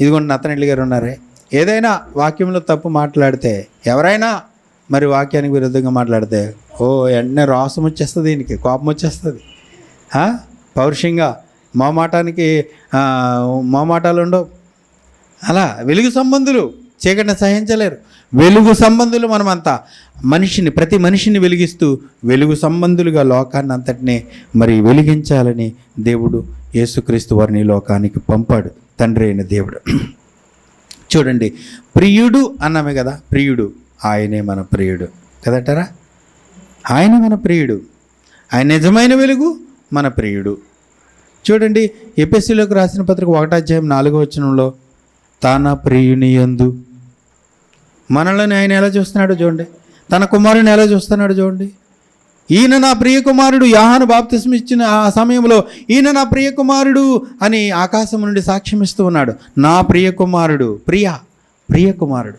ఇదిగోండి నతనెల్లి గారు ఉన్నారే, ఏదైనా వాక్యంలో తప్పు మాట్లాడితే, ఎవరైనా మరి వాక్యానికి విరుద్ధంగా మాట్లాడితే వెంటనే రోసం వచ్చేస్తుంది, దీనికి కోపం వచ్చేస్తుంది. పౌరుషంగా మోమాటాలు ఉండవు. అలా వెలుగు సంబంధులు చీకటిని సహించలేరు. వెలుగు సంబంధులు మనమంతా. ప్రతి మనిషిని వెలిగిస్తూ వెలుగు సంబంధులుగా లోకాన్ని అంతటినీ మరి వెలిగించాలని దేవుడు యేసుక్రీస్తు వారిని లోకానికి పంపాడు, తండ్రి అయిన దేవుడు. చూడండి, ప్రియుడు అన్నామే కదా, ప్రియుడు ఆయనే మన ప్రియుడు కదంటారా? ఆయన మన ప్రియుడు, ఆయన నిజమైన వెలుగు, మన ప్రియుడు. చూడండి, ఎఫెసీయులకు రాసిన పత్రిక 1:4 తన ప్రియుని యందు మనల్ని ఆయన ఎలా చూస్తున్నాడు చూడండి, తన కుమారుని ఎలా చూస్తున్నాడు చూడండి. ఈయన నా ప్రియ కుమారుడు. యోహాను బాప్తిస్మం ఇచ్చిన ఆ సమయంలో ఈయన నా ప్రియ కుమారుడు అని ఆకాశం నుండి సాక్ష్యం ఇస్తూ ఉన్నాడు. నా ప్రియ కుమారుడు, ప్రియ కుమారుడు.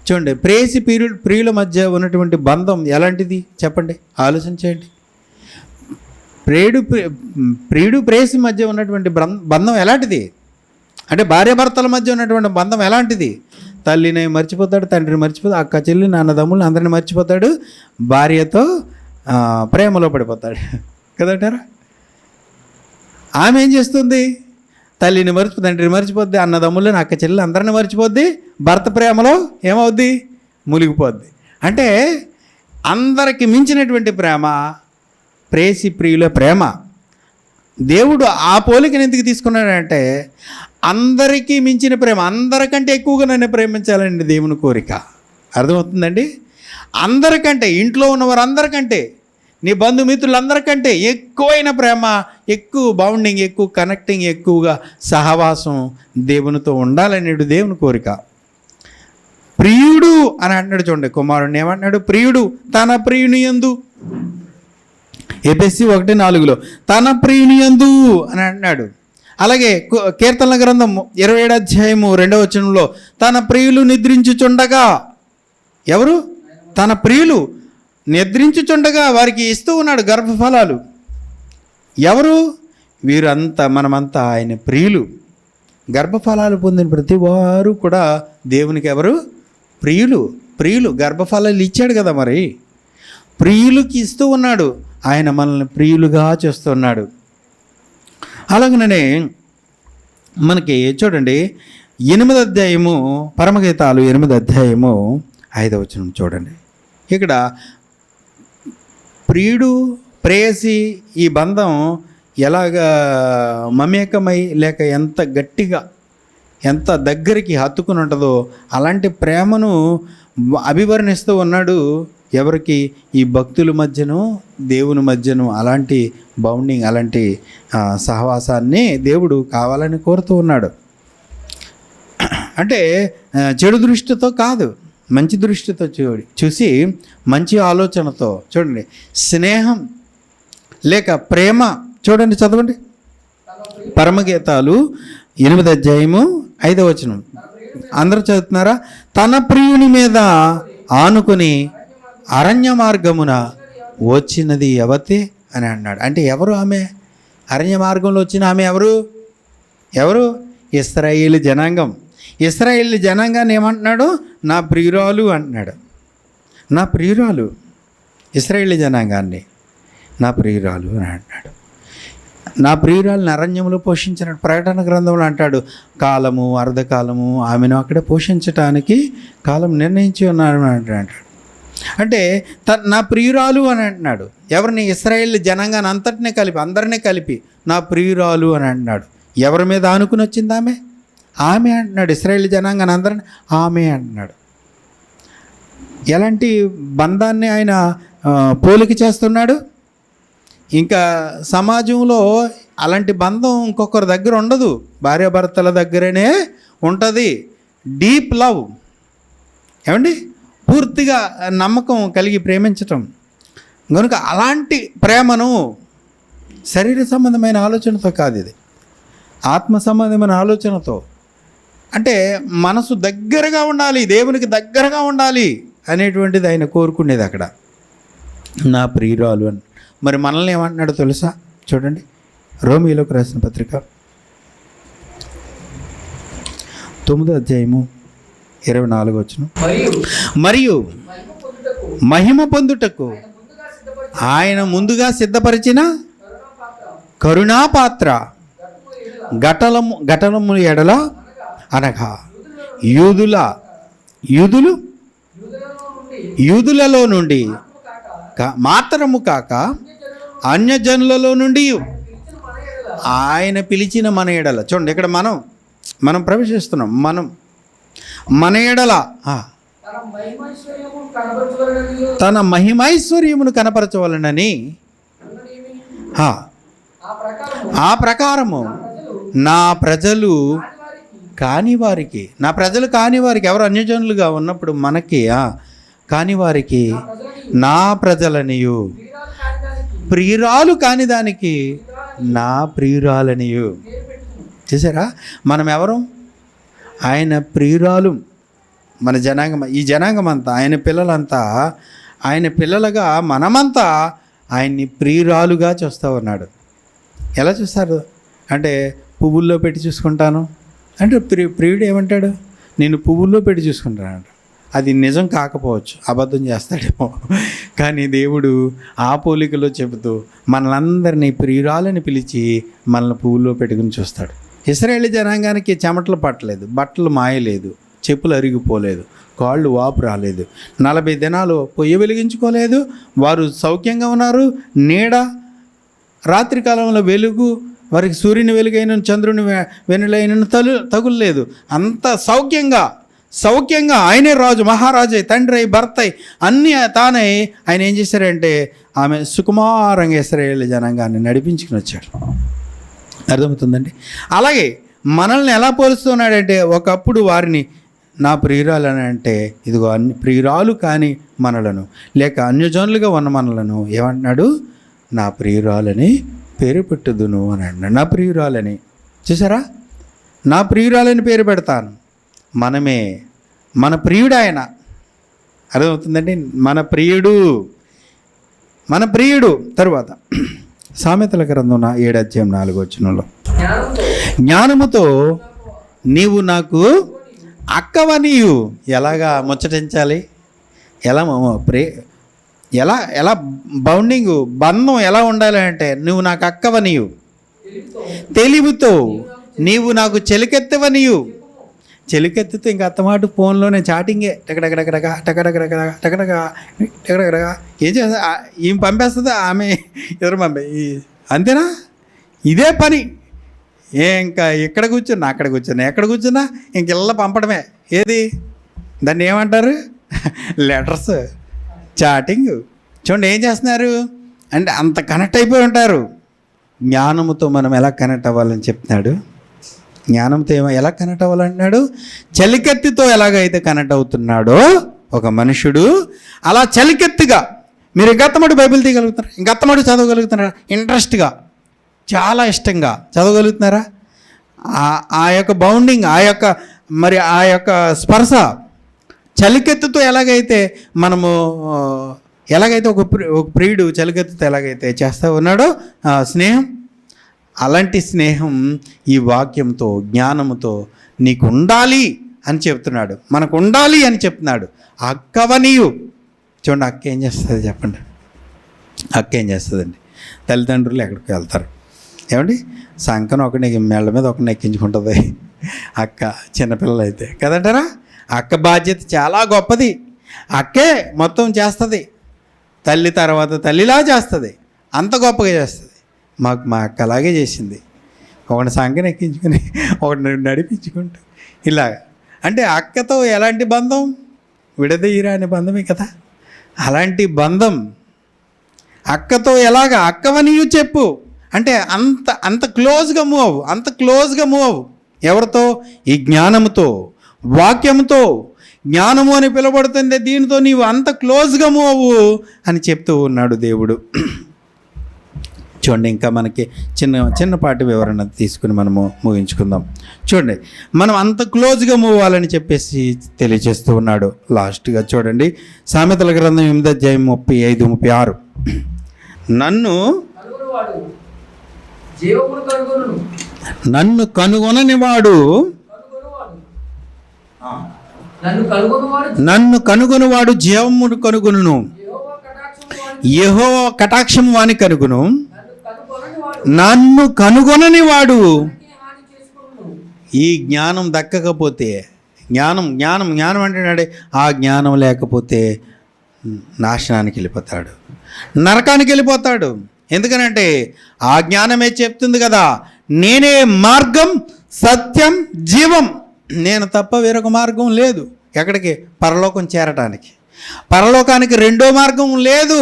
చూడండి, ప్రియుల మధ్య ఉన్నటువంటి బంధం ఎలాంటిది చెప్పండి, ఆలోచన చేయండి. ప్రియుడు ప్రేయసి మధ్య ఉన్నటువంటి బంధం ఎలాంటిది అంటే, భార్యాభర్తల మధ్య ఉన్నటువంటి బంధం ఎలాంటిది? తల్లిని మర్చిపోతాడు, తండ్రిని మర్చిపోతాడు, అక్క చెల్లి నాన్నదమ్ములు అందరిని మర్చిపోతాడు, భార్యతో ప్రేమలో పడిపోతాడు కదంటారా? ఆమె ఏం చేస్తుంది? తల్లిని మర్చిపోద్ది, తండ్రిని మర్చిపోద్ది, అన్నదమ్ములను అక్క చెల్లి అందరిని మర్చిపోద్ది, భర్త ప్రేమలో ఏమవుద్ది? మునిగిపోద్ది. అంటే అందరికి మించినటువంటి ప్రేమ ప్రియుల ప్రేమ. దేవుడు ఆ పోలికను ఎందుకు తీసుకున్నాడంటే అందరికీ మించిన ప్రేమ, అందరికంటే ఎక్కువగా నన్ను ప్రేమించాలండి దేవుని కోరిక. అర్థమవుతుందండి? అందరికంటే, ఇంట్లో ఉన్నవారు అందరికంటే, నీ బంధుమిత్రులందరికంటే ఎక్కువైన ప్రేమ, ఎక్కువ బాండింగ్, ఎక్కువ కనెక్టింగ్, ఎక్కువగా సహవాసం దేవునితో ఉండాలనేది దేవుని కోరిక. ప్రియుడు అని అంటున్నాడు చూడండి, కుమారుడిని ఏమంటున్నాడు? ప్రియుడు తన ప్రియుని యందు, ఎఫెసీ 1:4 తన ప్రియుని యందు అని అంటున్నాడు. అలాగే కీర్తనల గ్రంథం 27:2 తన ప్రియులు నిద్రించుచుండగా, ఎవరు? తన ప్రియులు నిద్రించుచుండగా వారికి ఇస్తూ ఉన్నాడు గర్భఫలాలు. ఎవరు? వీరంతా, మనమంతా ఆయన ప్రియులు. గర్భఫలాలు పొందిన ప్రతి వారు కూడా దేవునికి ఎవరు? ప్రియులు. ప్రియులు గర్భఫలాలు ఇచ్చాడు కదా, మరి ప్రియులకి ఇస్తూ ఉన్నాడు. ఆయన మనల్ని ప్రియులుగా చేస్తున్నాడు. అలాగనే మనకి చూడండి 8వ అధ్యాయము, పరమగీతాలు 8వ అధ్యాయము 5వ వచనం చూడండి. ఇక్కడ ప్రియుడు ప్రేయసి ఈ బంధం ఎలాగా మమేకమై లేక ఎంత గట్టిగా, ఎంత దగ్గరికి హత్తుకుని ఉంటుందో అలాంటి ప్రేమను అభివర్ణిస్తూ ఉన్నాడు. ఎవరికి? ఈ భక్తుల మధ్యను దేవుని మధ్యను అలాంటి బౌండింగ్, అలాంటి సహవాసాన్ని దేవుడు కావాలని కోరుతూ ఉన్నాడు. అంటే చెడు దృష్టితో కాదు, మంచి దృష్టితో చూసి మంచి ఆలోచనతో చూడండి. స్నేహం లేక ప్రేమ చూడండి, చదవండి. పరమగీతాలు 8వ అధ్యాయము 5వ వచనం అందరూ చదువుతున్నారా? తన ప్రియుని మీద ఆనుకొని అరణ్య మార్గమున వచ్చినది యవతే అని అన్నాడు. అంటే ఎవరు ఆమె? అరణ్య మార్గంలో వచ్చిన ఆమె ఎవరు? ఎవరు? ఇశ్రాయేలు జనాంగం. ఇశ్రాయేలు జనాంగాన్ని ఏమంటున్నాడు? నా ప్రియురాలు అంటున్నాడు. నా ప్రియురాలు. ఇశ్రాయేలు జనాంగాన్ని నా ప్రియురాలు అని అంటున్నాడు. నా ప్రియురాలను అరణ్యంలో పోషించిన ప్రకటన గ్రంథంలో అంటాడు, కాలము అర్ధకాలము ఆమెను అక్కడ పోషించటానికి కాలం నిర్ణయించి ఉన్నారు అని అంటాడు. అంటే నా ప్రియురాలు అని అంటున్నాడు. ఎవరిని? ఇశ్రాయేల్ జనాంగాన్ని అంతటినే కలిపి, అందరినీ కలిపి నా ప్రియురాలు అని అంటున్నాడు. ఎవరి మీద ఆనుకుని వచ్చింది ఆమె? ఆమె అంటున్నాడు. ఇశ్రాయేల్ జనాంగాన్ని అందరిని ఆమె అంటున్నాడు. ఎలాంటి బంధాన్ని ఆయన పోలిక చేస్తున్నాడు? ఇంకా సమాజంలో అలాంటి బంధం ఇంకొకరి దగ్గర ఉండదు, భార్యాభర్తల దగ్గరనే ఉంటుంది. డీప్ లవ్, ఏమండి? పూర్తిగా నమ్మకం కలిగి ప్రేమించటం. కనుక అలాంటి ప్రేమను శరీర సంబంధమైన ఆలోచనతో కాదు, ఇది ఆత్మ సంబంధమైన ఆలోచనతో. అంటే మనసు దగ్గరగా ఉండాలి, దేవునికి దగ్గరగా ఉండాలి అనేటువంటిది ఆయన కోరుకునేది అక్కడ, నా ప్రియురాలు అని. మరి మనల్ని ఏమంటున్నాడో తెలుసా? చూడండి, రోమీయులకు రాసిన పత్రిక 9వ అధ్యాయము 24వ వచనం. మరియు మహిమ పొందుటకు ఆయన ముందుగా సిద్ధపరిచిన కరుణాపాత్ర ఘటనము ఎడల, అనగా యూదులలో నుండి మాత్రము కాక అన్యజనులలో నుండి ఆయన పిలిచిన మన ఎడల. చూడండి, ఇక్కడ మనం ప్రవేశిస్తున్నాం. మన ఎడల తన మహిమైశ్వర్యమును కనపరచవలనని ఆ ప్రకారము నా ప్రజలు కాని వారికి, నా ప్రజలు కాని వారికి, ఎవరు అన్యజనులుగా ఉన్నప్పుడు మనకి కాని వారికి నా ప్రజలనియు, ప్రియురాలు కాని దానికి నా ప్రియురాలనియు. చూసారా? మనం ఎవరు? ఆయన ప్రియురాలు. మన జనాంగం, ఈ జనాంగం అంతా, ఆయన పిల్లలంతా, ఆయన పిల్లలుగా మనమంతా ఆయన్ని ప్రియురాలుగా చూస్తూ ఉన్నాడు. ఎలా చూస్తారు అంటే, పువ్వుల్లో పెట్టి చూసుకుంటాను అంటే ప్రియుడు ఏమంటాడు? నేను పువ్వుల్లో పెట్టి చూసుకుంటాను. అది నిజం కాకపోవచ్చు, అబద్ధం చేస్తాడేమో, కానీ దేవుడు ఆ పోలికలో చెబుతూ మనలందరినీ ప్రియురాలని పిలిచి మనల్ని పువ్వుల్లో పెట్టుకుని చూస్తాడు. ఇశ్రాయేలు జనాంగానికి చెమటలు పట్టలేదు, బట్టలు మాయలేదు, చెప్పులు అరిగిపోలేదు, కాళ్ళు వాపు రాలేదు, 40 దినాలు పొయ్యి వెలిగించుకోలేదు. వారు సౌఖ్యంగా ఉన్నారు. నీడ, రాత్రికాలంలో వెలుగు, వారికి సూర్యుని వెలుగైన చంద్రుని వెనులైన తగులేదు. అంత సౌఖ్యంగా ఆయనే రాజు, మహారాజే, తండ్రి, భర్త అన్నీ తానై ఆయన ఏం చేశారంటే ఆమె సుకుమారంగా ఇశ్రాయేలు జనాంగాన్ని నడిపించుకుని వచ్చాడు. అర్థమవుతుందండి? అలాగే మనల్ని ఎలా పోలుస్తున్నాడంటే, ఒకప్పుడు వారిని నా ప్రియురాలని అంటే, ఇదిగో అన్ని ప్రియురాలు కానీ మనలను, లేక అన్యజనులుగా ఉన్న మనలను ఏమంటున్నాడు? నా ప్రియురాలని పేరు పెట్టుదును అని అంటున్నాడు. నా ప్రియురాలని, చూసారా? నా ప్రియురాలని పేరు పెడతాను. మనమే, మన ప్రియుడు ఆయన. అర్థమవుతుందండి? మన ప్రియుడు. తరువాత సామెతల గ్రంథం 7:4 జ్ఞానముతో నీవు నాకు అక్కవనియు. ఎలాగా ముచ్చటించాలి? ఎలా బంధం ఎలా ఉండాలి అంటే, నువ్వు నాకు అక్కవనియు, తెలివితో నీవు నాకు చెలికెత్తవనియు. చెలికెత్తితో ఇంకా అత్తమాట ఫోన్లోనే చాటింగే, టకటకరగా ఏం చేస్తా, ఈమె పంపేస్తుందా, ఆమె ఎవరు అంతేనా? ఇదే పని. ఇంకా ఇక్కడ కూర్చున్నా, అక్కడ కూర్చున్నా, ఎక్కడ కూర్చున్నా ఇంక ఇళ్ళ పంపడమే. ఏది దాన్ని ఏమంటారు? Letters, chatting. చూడండి ఏం చేస్తున్నారు అంటే అంత కనెక్ట్ అయిపోయి ఉంటారు. జ్ఞానముతో మనం ఎలా కనెక్ట్ అవ్వాలని చెప్తున్నాడు. జ్ఞానంతో ఎలా కనెక్ట్ అవ్వాలంటున్నాడు? చలికెత్తితో ఎలాగైతే కనెక్ట్ అవుతున్నాడో ఒక మనుషుడు, అలా చలికెత్తిగా మీరు ఇంకత్తమడు బైబిల్ తీయగలుగుతారా? ఇంకత్తమడు చదవగలుగుతున్నారా? ఇంట్రెస్ట్గా, చాలా ఇష్టంగా చదవగలుగుతున్నారా? ఆ యొక్క బౌండింగ్, ఆ యొక్క స్పర్శ చలికెత్తుతో ఎలాగైతే ఒక ప్రియుడు చలికెత్తుతో ఎలాగైతే చేస్తూ ఉన్నాడో స్నేహం, అలాంటి స్నేహం ఈ వాక్యంతో, జ్ఞానముతో నీకు ఉండాలి అని చెప్తున్నాడు. మనకు ఉండాలి అని చెప్తున్నాడు. అక్కవనియు. చూడండి, అక్క ఏం చేస్తుంది చెప్పండి? అక్క ఏం చేస్తుందండి? తల్లిదండ్రులు ఎక్కడికి వెళ్తారు ఏమండి? సంకను ఒకటి మెళ్ళ మీద ఒకరిని ఎక్కించుకుంటుంది అక్క, చిన్నపిల్లలు అయితే కదంటారా? అక్క బాధ్యత చాలా గొప్పది. అక్కే మొత్తం చేస్తుంది. తల్లి తర్వాత తల్లిలా చేస్తుంది. అంత గొప్పగా చేస్తుంది. మా అక్క అలాగే చేసింది. ఒకటి సంకను ఎక్కించుకుని ఒకటి నడిపించుకుంటూ ఇలా. అంటే అక్కతో ఎలాంటి బంధం? విడదీయరాని బంధమే కదా. అలాంటి బంధం అక్కతో ఎలాగా? అక్కవనియు చెప్పు అంటే అంత క్లోజ్గా మూవ్ అవ్వు. ఎవరితో? ఈ జ్ఞానముతో, వాక్యముతో. జ్ఞానము అని పిలువబడుతుంది దీనితో నీవు అంత క్లోజ్గా మూవ్ అవ్వు అని చెప్తూ ఉన్నాడు దేవుడు. చూడండి, ఇంకా మనకి చిన్నపాటి వివరణ తీసుకుని మనము ముగించుకుందాం. చూడండి, మనం అంత క్లోజ్గా మూవ్ అవ్వాలని చెప్పేసి తెలియజేస్తూ ఉన్నాడు. లాస్ట్గా చూడండి, సామెతల గ్రంథం 8:35-36 నన్ను కనుగొననివాడు జీవమును కనుగొనును, యెహోవా కటాక్షము వాని కనుగొను. నన్ను కనుగొననివాడు ఈ జ్ఞానం దక్కకపోతే, జ్ఞానం అంటున్నాడే, ఆ జ్ఞానం లేకపోతే నాశనానికి వెళ్ళిపోతాడు, నరకానికి వెళ్ళిపోతాడు. ఎందుకనంటే ఆ జ్ఞానమే చెప్తుంది కదా, నేనే మార్గం, సత్యం, జీవం. నేను తప్ప వేరొక మార్గం లేదు. ఎక్కడికి? పరలోకం చేరటానికి. పరలోకానికి రెండో మార్గం లేదు.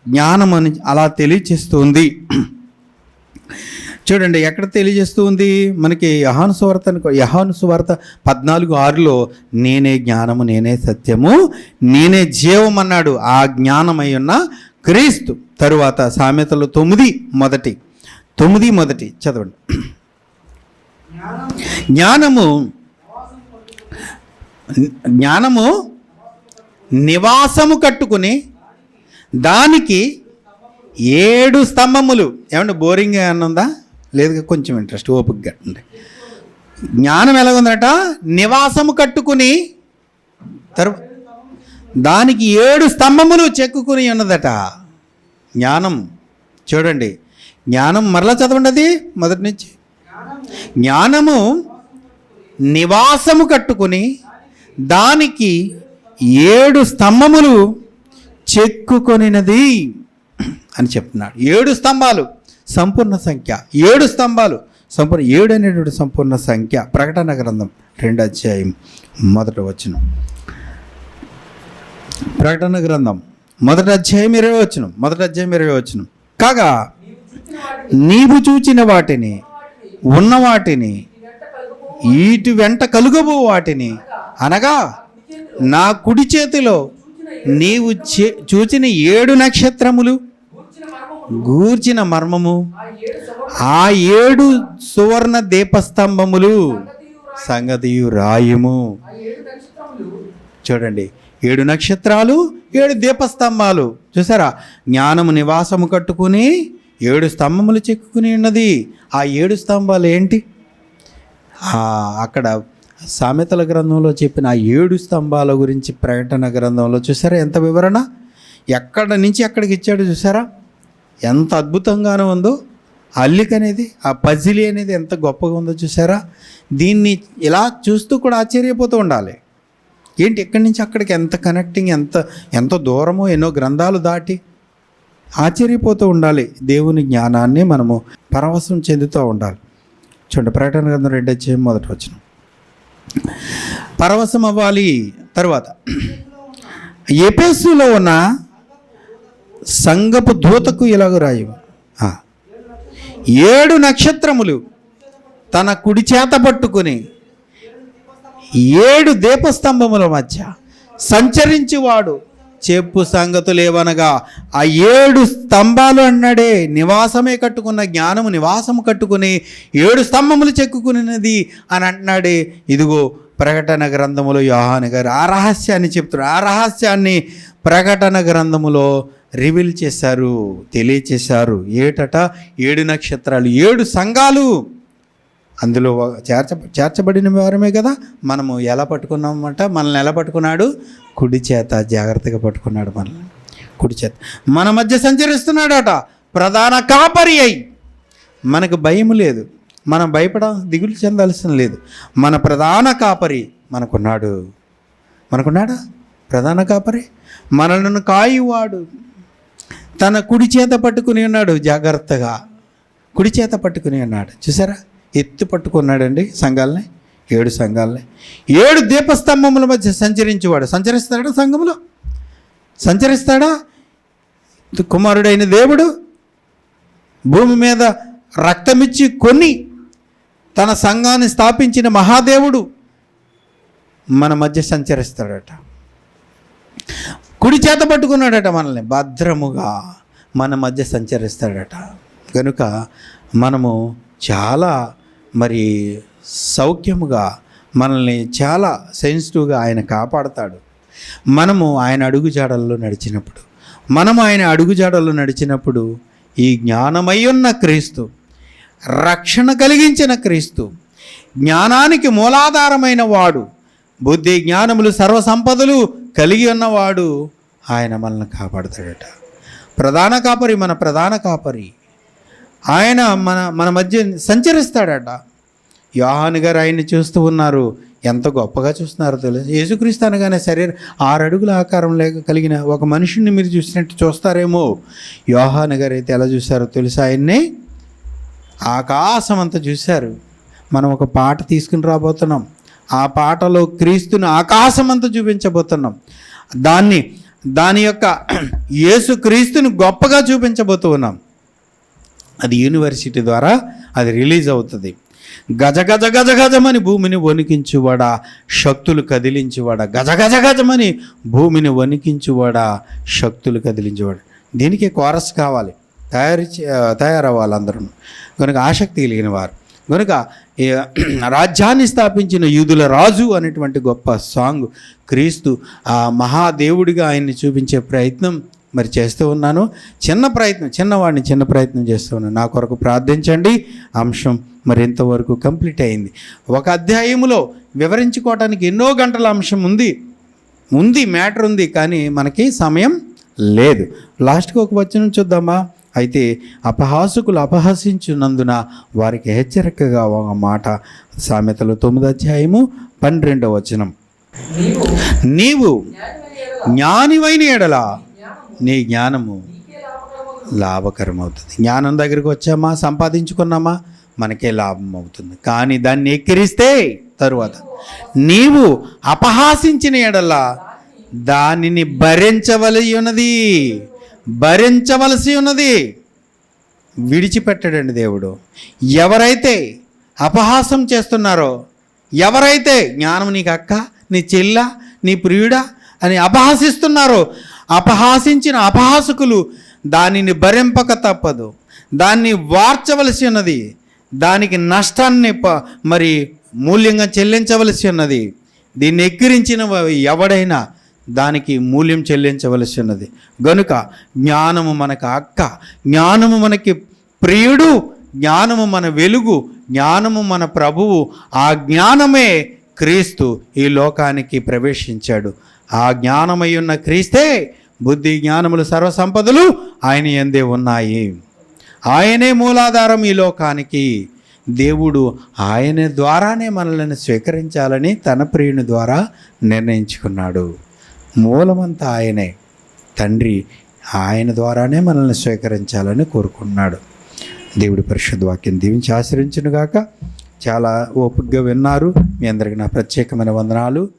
జ్ఞానం అని అలా తెలియజేస్తుంది. చూడండి, ఎక్కడ తెలియజేస్తూ ఉంది మనకి? యోహాను సువార్త 14:6 నేనే జ్ఞానము, నేనే సత్యము, నేనే జీవం అన్నాడు. ఆ జ్ఞానమై ఉన్న క్రీస్తు. తరువాత సామెతలు 9:1 చదవండి. జ్ఞానము నివాసము కట్టుకుని దానికి 7 స్తంభములు. ఏమంటే బోరింగ్ ఏమన్నా ఉందా? లేదు, కొంచెం ఇంట్రెస్ట్, ఓపికగా అండి. జ్ఞానం ఎలాగుందట? నివాసము కట్టుకుని దానికి 7 స్తంభములు చెక్కుకుని ఉన్నదట జ్ఞానం. చూడండి, జ్ఞానం మరలా చదవండి, అది మొదటి నుంచి. జ్ఞానము నివాసము కట్టుకుని దానికి 7 స్తంభములు చెక్కుకొనినది అని చెప్తున్నాడు. 7 స్తంభాలు. సంపూర్ణ సంఖ్య. 7 స్తంభాలు సంపూర్ణ 7 అనేటువంటి సంపూర్ణ సంఖ్య. ప్రకటన గ్రంథం 2వ అధ్యాయం 1వ వచనం. ప్రకటన గ్రంథం 1వ అధ్యాయం 20వ వచనం. 1వ అధ్యాయం 20వ వచనం. కాగా నీవు చూచిన వాటిని ఉన్న వాటిని ఈటి వెంట కలుగబో వాటిని అనగా నా కుడి చేతిలో నీవు చూచిన 7 నక్షత్రములు గూర్చిన మర్మము, ఆ 7 సువర్ణ దీపస్తంభములు సంగతియు రాయము. చూడండి, 7 నక్షత్రాలు, 7 దీపస్తంభాలు. చూసారా, జ్ఞానము నివాసము కట్టుకుని 7 స్తంభములు చెక్కుకుని ఉన్నది. ఆ 7 స్తంభాలు ఏంటి? అక్కడ సామెతల గ్రంథంలో చెప్పిన ఆ 7 స్తంభాల గురించి ప్రకటన గ్రంథంలో చూసారా ఎంత వివరణ, ఎక్కడ నుంచి ఎక్కడికి ఇచ్చాడు చూసారా, ఎంత అద్భుతంగానూ ఉందో. అల్లిక అనేది, ఆ పజిలి అనేది ఎంత గొప్పగా ఉందో చూసారా. దీన్ని ఇలా చూస్తూ కూడా ఆశ్చర్యపోతూ ఉండాలి. ఏంటి ఎక్కడి నుంచి అక్కడికి ఎంత కనెక్టింగ్, ఎంత దూరమో, ఎన్నో గ్రంథాలు దాటి ఆశ్చర్యపోతూ ఉండాలి. దేవుని జ్ఞానాన్ని మనము పరవశం చెందుతూ ఉండాలి. చూడండి, ప్రకటన గ్రంథం 2వ అధ్యాయం 1వ వచనం. పరవశం అవ్వాలి. తర్వాత ఎఫెసులో ఉన్న సంఘపు దూతకు ఇలాగ రాయి, 7 నక్షత్రములు తన కుడి చేత పట్టుకుని 7 దీపస్తంభముల మధ్య సంచరించువాడు చెప్పు సంగతులేవనగా, ఆ 7 స్తంభాలు అన్నాడే నివాసమే కట్టుకున్న, జ్ఞానము నివాసము కట్టుకుని 7 స్తంభములు చెక్కుకున్నది అని అంటున్నాడే. ఇదిగో ప్రకటన గ్రంథములో యోహాను గారు ఆ రహస్యాన్ని చెప్తున్నారు. ఆ రహస్యాన్ని ప్రకటన గ్రంథములో రివీల్ చేశారు, తెలియచేశారు. ఏటట 7 నక్షత్రాలు, 7 సంఘాలు. అందులో చేర్చబడిన వారమే కదా మనము. ఎలా పట్టుకున్నామంట? మనల్ని ఎలా పట్టుకున్నాడు? కుడి చేత జాగ్రత్తగా పట్టుకున్నాడు మనల్ని. కుడి చేత మన మధ్య సంచరిస్తున్నాడట, ప్రధాన కాపరి అయి. మనకు భయం లేదు, మనం దిగులు చెందాల్సిన లేదు. మన ప్రధాన కాపరి మనకున్నాడు. మనకున్నాడా ప్రధాన కాపరి? మనలను కాయువాడు తన కుడి చేత పట్టుకుని ఉన్నాడు. జాగ్రత్తగా కుడి చేత పట్టుకుని ఉన్నాడు. చూసారా, ఎత్తు పట్టుకున్నాడండి సంఘాలని, 7 సంఘాలని. 7 దీపస్తంభముల మధ్య సంచరించేవాడు. సంచరిస్తాడా? సంఘములో సంచరిస్తాడా? కుమారుడైన దేవుడు భూమి మీద రక్తమిచ్చి కొన్ని తన సంఘాన్ని స్థాపించిన మహాదేవుడు మన మధ్య సంచరిస్తాడట. కుడి చేత పట్టుకున్నాడట మనల్ని, భద్రముగా మన మధ్య సంచరిస్తాడట. కనుక మనము చాలా సౌఖ్యముగా, మనల్ని చాలా సెన్సిటివ్గా ఆయన కాపాడతాడు. మనము ఆయన అడుగుజాడల్లో నడిచినప్పుడు ఈ జ్ఞానమై ఉన్న క్రీస్తు, రక్షణ కలిగించిన క్రీస్తు, జ్ఞానానికి మూలాధారమైన వాడు, బుద్ధి జ్ఞానములు సర్వసంపదలు కలిగి ఉన్నవాడు, ఆయన మనల్ని కాపాడతాడట. ప్రధాన కాపరి, మన ప్రధాన కాపరి ఆయన మన మధ్య సంచరిస్తాడట. యోహాను గారు ఆయన్ని చూస్తూ ఉన్నారు. ఎంత గొప్పగా చూస్తున్నారో తెలుసు. యేసుక్రీస్తు అనగానే 6 అడుగుల ఆకారం కలిగిన ఒక మనిషిని మీరు చూసినట్టు చూస్తారేమో. యోహాను గారు అయితే ఎలా చూశారో తెలుసు, ఆయన్ని ఆకాశం అంతా చూశారు. మనం ఒక పాట తీసుకుని రాబోతున్నాం. ఆ పాటలో క్రీస్తుని ఆకాశం అంతా చూపించబోతున్నాం. దాని యొక్క యేసు క్రీస్తుని గొప్పగా చూపించబోతూ ఉన్నాం. అది యూనివర్సిటీ ద్వారా అది రిలీజ్ అవుతుంది. గజ గజ గజ గజమని భూమిని వణికించువాడా, శక్తులు కదిలించువాడా, గజ గజ గజమని భూమిని వణికించువాడా, శక్తులు కదిలించువాడా. దీనికి కోరస్ కావాలి, తయారవ్వాలి అందరూ. కనుక ఆసక్తి కలిగిన వారు, కనుక రాజ్యాన్ని స్థాపించిన యూదుల రాజు అనేటువంటి గొప్ప సాంగ్, క్రీస్తు ఆ మహాదేవుడిగా ఆయన్ని చూపించే ప్రయత్నం చేస్తూ ఉన్నాను. చిన్న ప్రయత్నం చేస్తూ ఉన్నాను. నా కొరకు ప్రార్థించండి. అంశం ఇంతవరకు కంప్లీట్ అయింది. ఒక అధ్యాయములో వివరించుకోవటానికి ఎన్నో గంటల అంశం ఉంది, మ్యాటర్ ఉంది, కానీ మనకి సమయం లేదు. లాస్ట్కి ఒక వచనం చూద్దామా? అయితే అపహాసకులు అపహసించినందున వారికి హెచ్చరికగా ఒక మాట. సామెతలు 9వ అధ్యాయము 12వ వచనం. నీవు జ్ఞానివైన ఎడల నీ జ్ఞానము లాభకరం అవుతుంది. జ్ఞానం దగ్గరికి వచ్చామా, సంపాదించుకున్నామా, మనకే లాభం అవుతుంది. కానీ దాన్ని ఎక్కిరిస్తే తరువాత నీవు అపహాసించిన ఎడల దానిని భరించవలసి ఉన్నది. విడిచిపెట్టడండి దేవుడు. ఎవరైతే అపహాసం చేస్తున్నారో, ఎవరైతే జ్ఞానం నీకు అక్క, నీ చెల్ల, నీ ప్రియుడా అని అపహాసిస్తున్నారో, అపహాసించిన అపహాసకులు దానిని భరింపక తప్పదు, దాన్ని వార్చవలసి ఉన్నది, దానికి నష్టాన్ని మరి మూల్యంగా చెల్లించవలసి ఉన్నది. దీన్ని ఎక్కిరించిన ఎవడైనా దానికి మూల్యం చెల్లించవలసి ఉన్నది. గనుక జ్ఞానము మనకు అక్క, జ్ఞానము మనకి ప్రియుడు, జ్ఞానము మన వెలుగు, జ్ఞానము మన ప్రభువు. ఆ జ్ఞానమే క్రీస్తు ఈ లోకానికి ప్రవేశించాడు. ఆ జ్ఞానమై ఉన్న క్రీస్తే బుద్ధి జ్ఞానములు సర్వసంపదలు ఆయన యందే ఉన్నాయి. ఆయనే మూలాధారం ఈ లోకానికి. దేవుడు ఆయన ద్వారానే మనల్ని స్వీకరించాలని తన ప్రియుని ద్వారా నిర్ణయించుకున్నాడు. మూలమంతా ఆయనే. తండ్రి ఆయన ద్వారానే మనల్ని స్వీకరించాలని కోరుకున్నాడు. దేవుడి పరిశుద్ధ వాక్యం దీవించి ఆశ్రయించునుగాక. చాలా ఓపికగా విన్నారు. మీ అందరికీ నా ప్రత్యేకమైన వందనాలు.